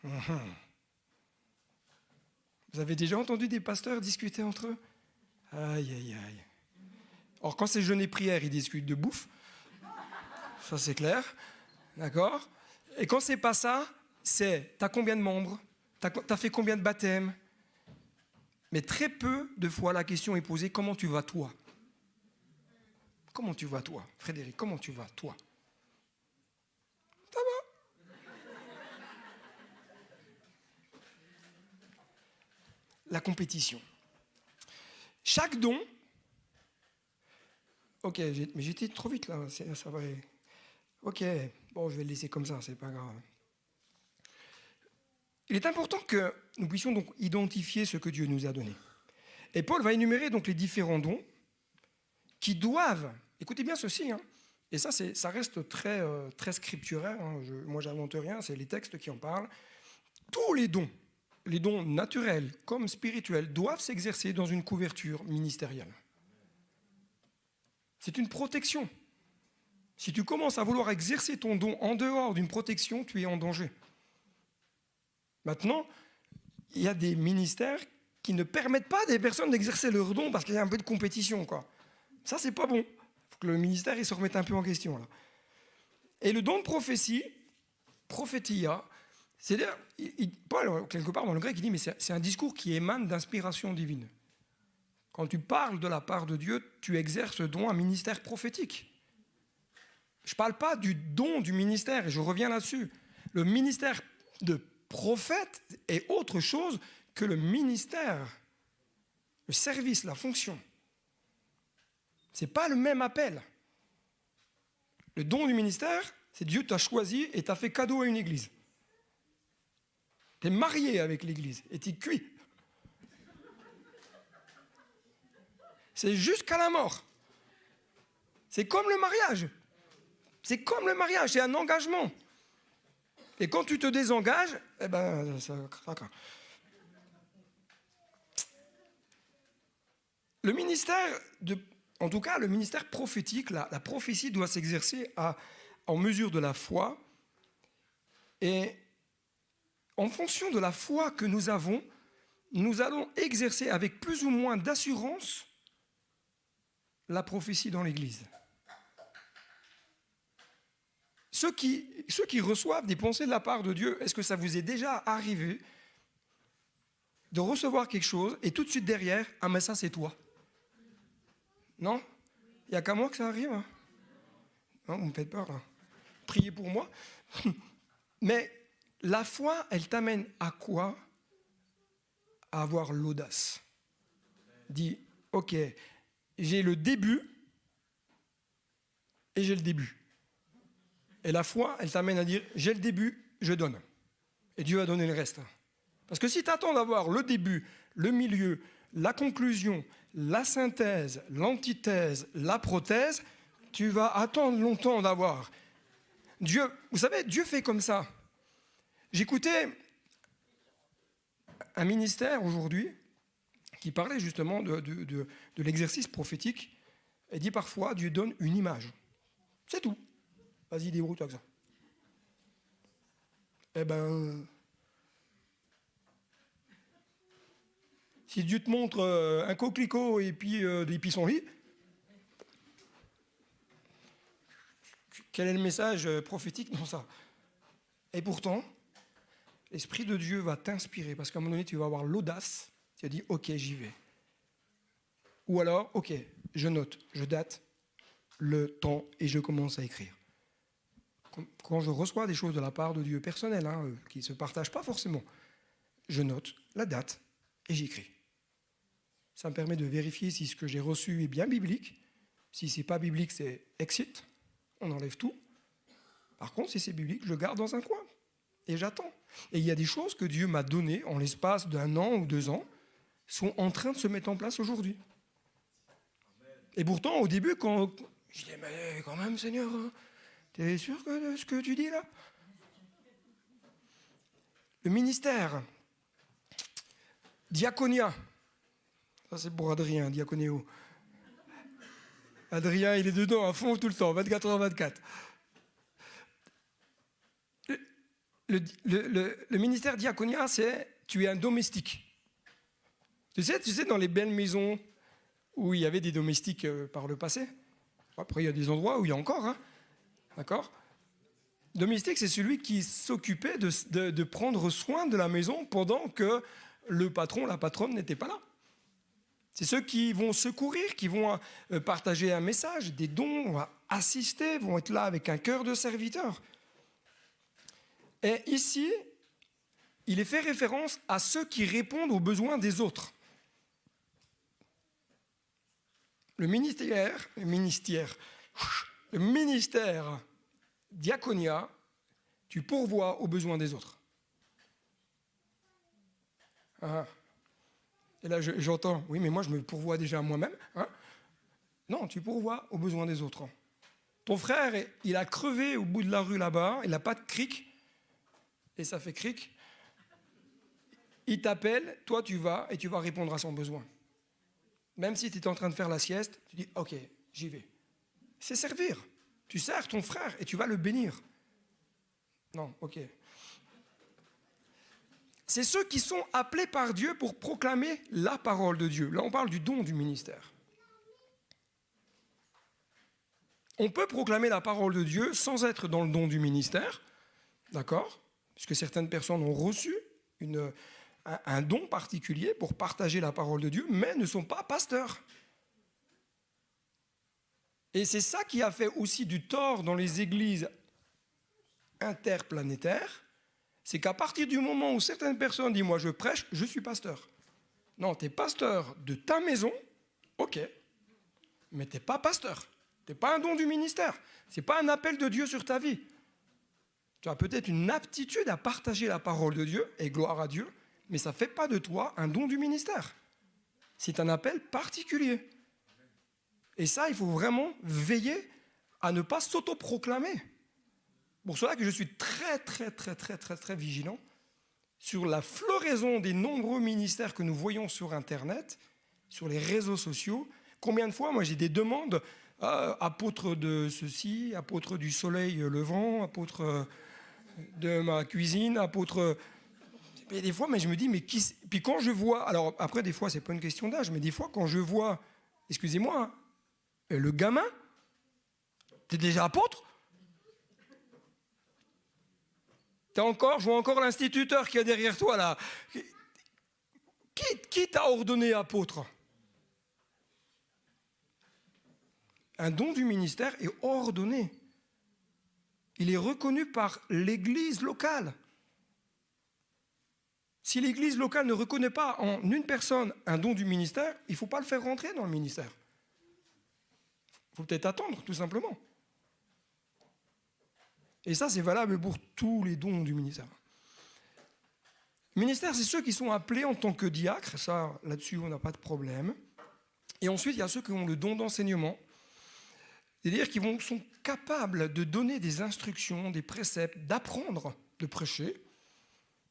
Speaker 1: vous avez déjà entendu des pasteurs discuter entre eux? Aïe, aïe, aïe. Or, quand c'est jeûne et prière, ils discutent de bouffe. Ça, c'est clair. D'accord? Et quand c'est pas ça, c'est t'as combien de membres? T'as fait combien de baptêmes? Mais très peu de fois, la question est posée, comment tu vas toi? Comment tu vas toi? Frédéric, comment tu vas toi? Ça va? La compétition. Chaque don... Ok, mais j'étais trop vite là, ça va... Ok, bon, je vais le laisser comme ça, c'est pas grave. Il est important que nous puissions donc identifier ce que Dieu nous a donné. Et Paul va énumérer donc les différents dons qui doivent, écoutez bien ceci, hein, et ça reste très, très scripturaire, hein, moi j'invente rien, c'est les textes qui en parlent. Tous les dons naturels comme spirituels, doivent s'exercer dans une couverture ministérielle. C'est une protection. Si tu commences à vouloir exercer ton don en dehors d'une protection, tu es en danger. Maintenant, il y a des ministères qui ne permettent pas à des personnes d'exercer leur don parce qu'il y a un peu de compétition, quoi. Ça, c'est pas bon. Il faut que le ministère il se remette un peu en question, là. Et le don de prophétie, prophétia, c'est-à-dire, Paul, quelque part dans le grec, il dit, mais c'est un discours qui émane d'inspiration divine. Quand tu parles de la part de Dieu, tu exerces ce don, un ministère prophétique. Je ne parle pas du don du ministère, et je reviens là-dessus. Le ministère de prophète est autre chose que le ministère, le service, la fonction. Ce n'est pas le même appel. Le don du ministère, c'est Dieu t'a choisi et t'a fait cadeau à une église. Tu es marié avec l'église et tu es cuit. C'est jusqu'à la mort. C'est comme le mariage. C'est comme le mariage, c'est un engagement. Et quand tu te désengages, eh ben, ça craque. Le ministère, en tout cas, le ministère prophétique, la prophétie doit s'exercer en mesure de la foi. Et en fonction de la foi que nous avons, nous allons exercer avec plus ou moins d'assurance la prophétie dans l'Église. Ceux qui reçoivent des pensées de la part de Dieu, est-ce que ça vous est déjà arrivé de recevoir quelque chose et tout de suite derrière, ah mais ça c'est toi? Non? Il n'y a qu'à moi que ça arrive, hein? Non, vous me faites peur là. Priez pour moi. Mais la foi, elle t'amène à quoi? À avoir l'audace. Dis, ok, j'ai le début et j'ai le début. Et la foi, elle t'amène à dire, j'ai le début, je donne. Et Dieu va donner le reste. Parce que si tu attends d'avoir le début, le milieu, la conclusion, la synthèse, l'antithèse, la prothèse, tu vas attendre longtemps d'avoir. Dieu, vous savez, Dieu fait comme ça. J'écoutais un ministère aujourd'hui qui parlait justement de l'exercice prophétique et dit parfois Dieu donne une image. C'est tout. Vas-y, débrouille-toi avec ça. Eh ben, si Dieu te montre un coquelicot et puis des pissenlits, quel est le message prophétique dans ça? Et pourtant, l'Esprit de Dieu va t'inspirer parce qu'à un moment donné, tu vas avoir l'audace. Tu vas dire, ok, j'y vais. Ou alors, ok, je note, je date le temps et je commence à écrire. Quand je reçois des choses de la part de Dieu personnelles, qui ne se partagent pas forcément, je note la date et j'écris. Ça me permet de vérifier si ce que j'ai reçu est bien biblique. Si ce n'est pas biblique, c'est exit. On enlève tout. Par contre, si c'est biblique, je garde dans un coin. Et j'attends. Et il y a des choses que Dieu m'a données en l'espace d'1 an ou 2 ans, sont en train de se mettre en place aujourd'hui. Et pourtant, au début, quand je dis, mais quand même, Seigneur, t'es sûr de ce que tu dis là? Le ministère, diaconia, ça c'est pour Adrien, diaconéo. Adrien, il est dedans à fond tout le temps, 24h24. Le ministère diaconia, c'est tu es un domestique. Tu sais, dans les belles maisons où il y avait des domestiques par le passé, après il y a des endroits où il y a encore, d'accord? Domestique, c'est celui qui s'occupait de prendre soin de la maison pendant que le patron, la patronne n'était pas là. C'est ceux qui vont secourir, qui vont partager un message, des dons, vont assister, vont être là avec un cœur de serviteur. Et ici, il est fait référence à ceux qui répondent aux besoins des autres. Le ministère diaconia, tu pourvois aux besoins des autres. Et là, j'entends, oui, mais moi, je me pourvois déjà à moi-même. Non, tu pourvois aux besoins des autres. Ton frère, il a crevé au bout de la rue là-bas, il n'a pas de cric, et ça fait cric. Il t'appelle, toi, tu vas, et tu vas répondre à son besoin. Même si tu es en train de faire la sieste, tu dis, ok, j'y vais. C'est servir. Tu sers ton frère et tu vas le bénir. Non, ok. C'est ceux qui sont appelés par Dieu pour proclamer la parole de Dieu. Là, on parle du don du ministère. On peut proclamer la parole de Dieu sans être dans le don du ministère, d'accord? Puisque certaines personnes ont reçu un don particulier pour partager la parole de Dieu, mais ne sont pas pasteurs. Et c'est ça qui a fait aussi du tort dans les églises interplanétaires, c'est qu'à partir du moment où certaines personnes disent « moi je prêche, je suis pasteur ». Non, tu es pasteur de ta maison, ok, mais tu n'es pas pasteur. Tu n'es pas un don du ministère. Ce n'est pas un appel de Dieu sur ta vie. Tu as peut-être une aptitude à partager la parole de Dieu, et gloire à Dieu, mais ça ne fait pas de toi un don du ministère. C'est un appel particulier. Et ça, il faut vraiment veiller à ne pas s'autoproclamer. Pour cela que je suis très vigilant sur la floraison des nombreux ministères que nous voyons sur Internet, sur les réseaux sociaux. Combien de fois, moi, j'ai des demandes, apôtre de ceci, apôtre du soleil levant, apôtre de ma cuisine, apôtre... Et des fois, mais je me dis, mais qui... Puis quand je vois... Alors, après, des fois, c'est pas une question d'âge, mais des fois, quand je vois... Excusez-moi, le gamin, t'es déjà apôtre? Je vois encore l'instituteur qui est derrière toi, là. Qui t'a ordonné apôtre? Un don du ministère est ordonné. Il est reconnu par l'église locale. Si l'église locale ne reconnaît pas en une personne un don du ministère, il ne faut pas le faire rentrer dans le ministère. Il faut peut-être attendre, tout simplement. Et ça, c'est valable pour tous les dons du ministère. Ministère, c'est ceux qui sont appelés en tant que diacres. Ça, là-dessus, on n'a pas de problème. Et ensuite, il y a ceux qui ont le don d'enseignement. C'est-à-dire qu'ils sont capables de donner des instructions, des préceptes, d'apprendre, de prêcher.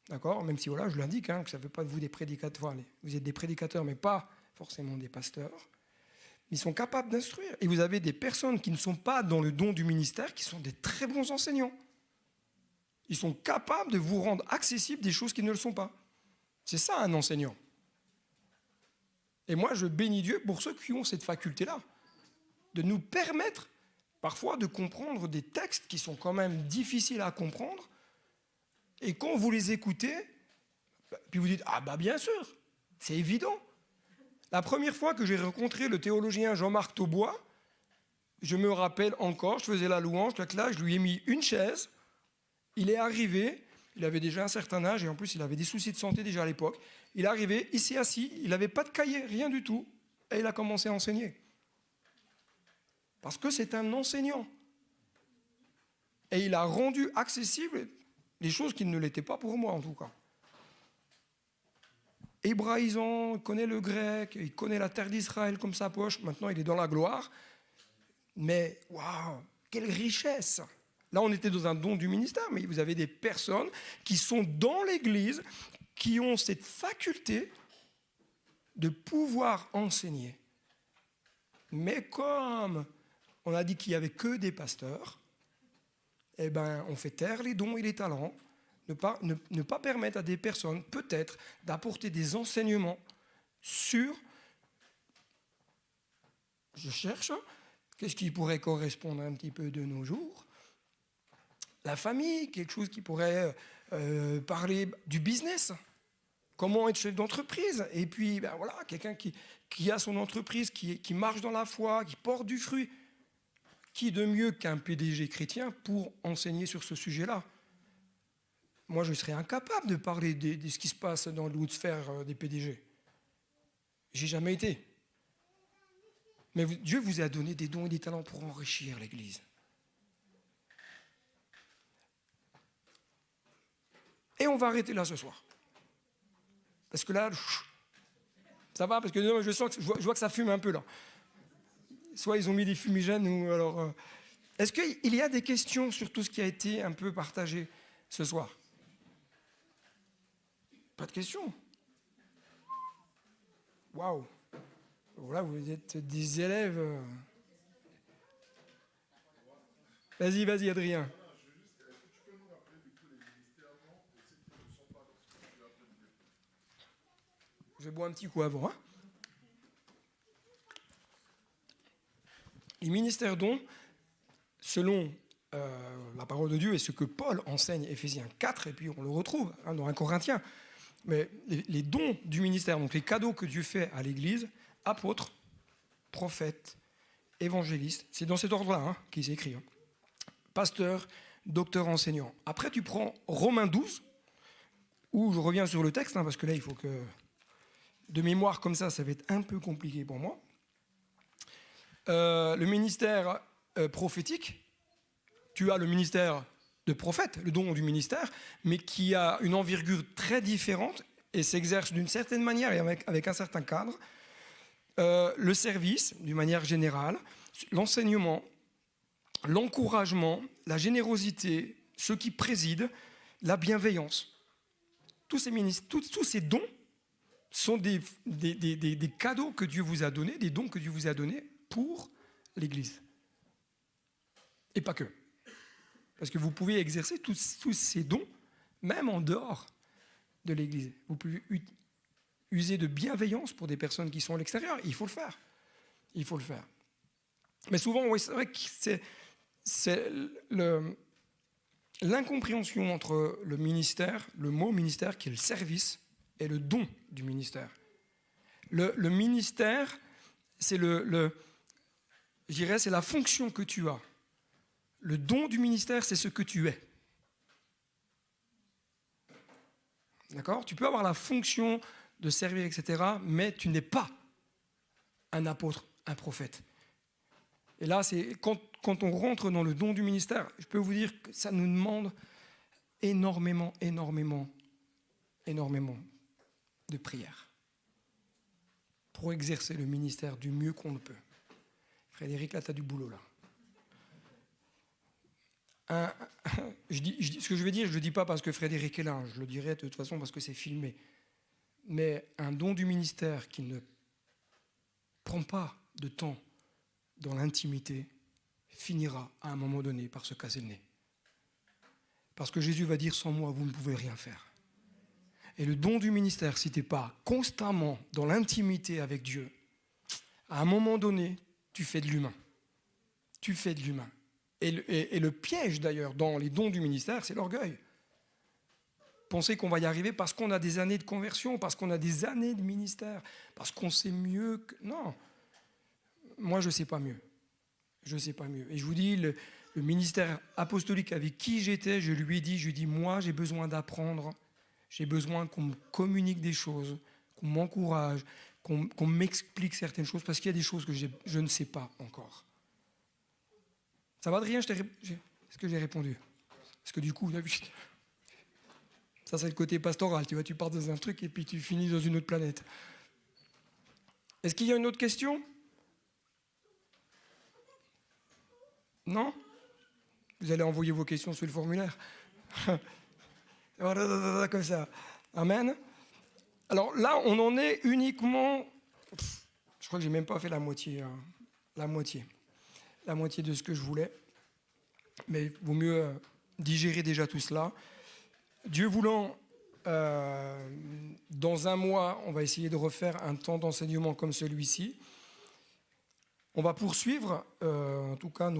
Speaker 1: D'accord? Même si, voilà, je l'indique, que ça ne fait pas de vous des prédicateurs. Vous êtes des prédicateurs, mais pas forcément des pasteurs. Ils sont capables d'instruire. Et vous avez des personnes qui ne sont pas dans le don du ministère, qui sont des très bons enseignants. Ils sont capables de vous rendre accessibles des choses qui ne le sont pas. C'est ça, un enseignant. Et moi, je bénis Dieu pour ceux qui ont cette faculté-là, de nous permettre parfois de comprendre des textes qui sont quand même difficiles à comprendre. Et quand vous les écoutez, puis vous dites « Ah bah bien sûr, c'est évident ». La première fois que j'ai rencontré le théologien Jean-Marc Taubois, je me rappelle encore, je faisais la louange, je lui ai mis une chaise, il est arrivé, il avait déjà un certain âge et en plus il avait des soucis de santé déjà à l'époque. Il est arrivé, il s'est assis, il n'avait pas de cahier, rien du tout, et il a commencé à enseigner. Parce que c'est un enseignant. Et il a rendu accessible des choses qui ne l'étaient pas pour moi en tout cas. Hébraïsant, il connaît le grec, il connaît la terre d'Israël comme sa poche, maintenant il est dans la gloire. Mais waouh, quelle richesse! Là, on était dans un don du ministère, mais vous avez des personnes qui sont dans l'Église, qui ont cette faculté de pouvoir enseigner. Mais comme on a dit qu'il n'y avait que des pasteurs, eh ben, on fait taire les dons et les talents, ne pas permettre à des personnes, peut-être, d'apporter des enseignements sur... Je cherche, qu'est-ce qui pourrait correspondre un petit peu de nos jours? La famille, quelque chose qui pourrait parler du business. Comment être chef d'entreprise? Et puis, ben voilà, quelqu'un qui a son entreprise, qui marche dans la foi, qui porte du fruit. Qui de mieux qu'un PDG chrétien pour enseigner sur ce sujet-là? Moi, je serais incapable de parler de ce qui se passe dans le haut de sphère des PDG. J'ai jamais été. Mais Dieu vous a donné des dons et des talents pour enrichir l'Église. Et on va arrêter là ce soir. Parce que là, ça va, parce que non, je vois que ça fume un peu là. Soit ils ont mis des fumigènes, ou alors... Est-ce qu'il y a des questions sur tout ce qui a été un peu partagé ce soir? Pas de questions? Waouh! Voilà, vous êtes des élèves... Vas-y, Adrien. Je bois un petit coup avant. Les ministères dons, selon la parole de Dieu et ce que Paul enseigne, Éphésiens 4, et puis on le retrouve dans 1 Corinthiens, mais les dons du ministère, donc les cadeaux que Dieu fait à l'Église, apôtres, prophètes, évangélistes, c'est dans cet ordre-là qu'il s'écrit. Pasteur, docteur, enseignant. Après, tu prends Romains 12, où je reviens sur le texte, parce que là, il faut que... De mémoire comme ça va être un peu compliqué pour moi. Le ministère prophétique, tu as le ministère de prophète, le don du ministère, mais qui a une envergure très différente et s'exerce d'une certaine manière et avec un certain cadre. Le service, d'une manière générale, l'enseignement, l'encouragement, la générosité, ceux qui président, la bienveillance. Tous ces dons sont des cadeaux que Dieu vous a donnés, des dons que Dieu vous a donnés pour l'Église. Et pas que. Parce que vous pouvez exercer tous ces dons, même en dehors de l'Église. Vous pouvez user de bienveillance pour des personnes qui sont à l'extérieur. Il faut le faire. Il faut le faire. Mais souvent, oui, c'est vrai que c'est l'incompréhension entre le ministère, le mot ministère qui est le service, et le don du ministère. Le ministère, c'est je dirais, c'est la fonction que tu as. Le don du ministère, c'est ce que tu es. D'accord? Tu peux avoir la fonction de servir, etc., mais tu n'es pas un apôtre, un prophète. Et là, c'est quand on rentre dans le don du ministère, je peux vous dire que ça nous demande énormément énormément de prières pour exercer le ministère du mieux qu'on le peut. Frédéric, là, tu as du boulot, là. Ce que je vais dire, je ne le dis pas parce que Frédéric est là, je le dirai de toute façon parce que c'est filmé. Mais un don du ministère qui ne prend pas de temps dans l'intimité finira à un moment donné par se casser le nez. Parce que Jésus va dire, sans moi, vous ne pouvez rien faire. Et le don du ministère, si tu n'es pas constamment dans l'intimité avec Dieu, à un moment donné, tu fais de l'humain. Tu fais de l'humain. Et le piège d'ailleurs dans les dons du ministère, c'est l'orgueil. Penser qu'on va y arriver parce qu'on a des années de conversion, parce qu'on a des années de ministère, parce qu'on sait mieux que... Non, moi je ne sais pas mieux. Je ne sais pas mieux. Et je vous dis, le ministère apostolique avec qui j'étais, je lui ai dit, moi j'ai besoin d'apprendre, j'ai besoin qu'on me communique des choses, qu'on m'encourage, qu'on m'explique certaines choses, parce qu'il y a des choses que je ne sais pas encore. Ça va de rien, est-ce que j'ai répondu? Parce que du coup, ça c'est le côté pastoral, tu vois, tu pars dans un truc et puis tu finis dans une autre planète. Est-ce qu'il y a une autre question? Non? Vous allez envoyer vos questions sur le formulaire. Comme ça. Amen. Alors là, on en est uniquement... Je crois que j'ai même pas fait la moitié. La moitié de ce que je voulais. Mais il vaut mieux digérer déjà tout cela. Dieu voulant, dans un mois, on va essayer de refaire un temps d'enseignement comme celui-ci. On va poursuivre, en tout cas,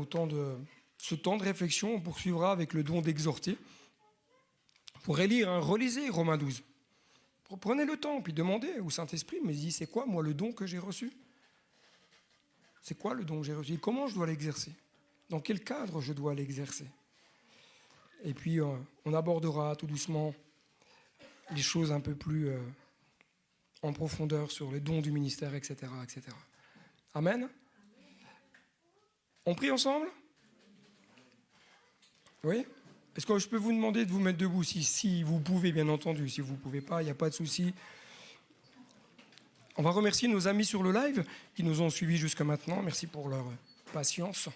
Speaker 1: ce temps de réflexion, on poursuivra avec le don d'exhorter. Vous pourrez lire, relisez Romains 12. Prenez le temps, puis demandez au Saint-Esprit, mais dis, c'est quoi, moi, le don que j'ai reçu? C'est quoi le don que j'ai reçu? Comment je dois l'exercer? Dans quel cadre je dois l'exercer? Et puis, on abordera tout doucement les choses un peu plus en profondeur sur les dons du ministère, etc., etc. Amen. On prie ensemble? Oui? Est-ce que je peux vous demander de vous mettre debout si vous pouvez, bien entendu. Si vous ne pouvez pas, il n'y a pas de souci. On va remercier nos amis sur le live qui nous ont suivis jusqu'à maintenant. Merci pour leur patience.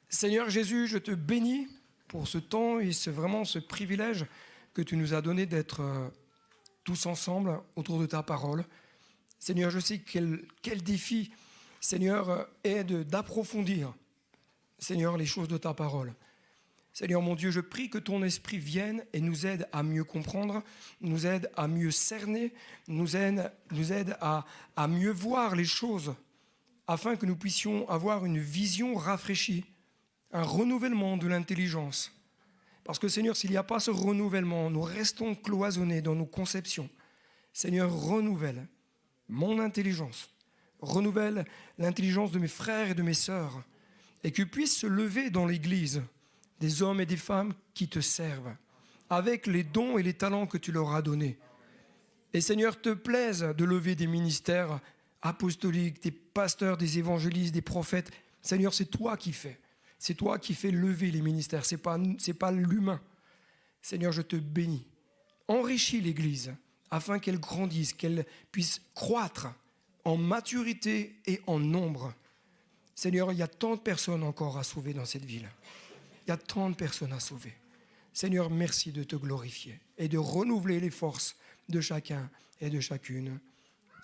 Speaker 1: Seigneur Jésus, je te bénis pour ce temps et vraiment ce privilège que tu nous as donné d'être tous ensemble autour de ta parole. Seigneur, je sais quel défi, Seigneur, est d'approfondir, Seigneur, les choses de ta parole. Seigneur mon Dieu, je prie que ton esprit vienne et nous aide à mieux comprendre, nous aide à mieux cerner, nous aide à mieux voir les choses, afin que nous puissions avoir une vision rafraîchie, un renouvellement de l'intelligence. Parce que Seigneur, s'il n'y a pas ce renouvellement, nous restons cloisonnés dans nos conceptions. Seigneur, renouvelle mon intelligence, renouvelle l'intelligence de mes frères et de mes sœurs, et que puissent se lever dans l'Église des hommes et des femmes qui te servent, avec les dons et les talents que tu leur as donnés. Et Seigneur, te plaise de lever des ministères apostoliques, des pasteurs, des évangélistes, des prophètes. Seigneur, c'est toi qui fais. C'est toi qui fais lever les ministères, c'est pas l'humain. Seigneur, je te bénis. Enrichis l'Église afin qu'elle grandisse, qu'elle puisse croître en maturité et en nombre. Seigneur, il y a tant de personnes encore à sauver dans cette ville. Il y a tant de personnes à sauver. Seigneur, merci de te glorifier et de renouveler les forces de chacun et de chacune.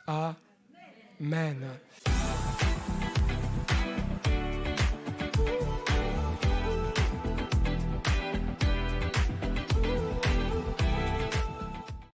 Speaker 1: Amen.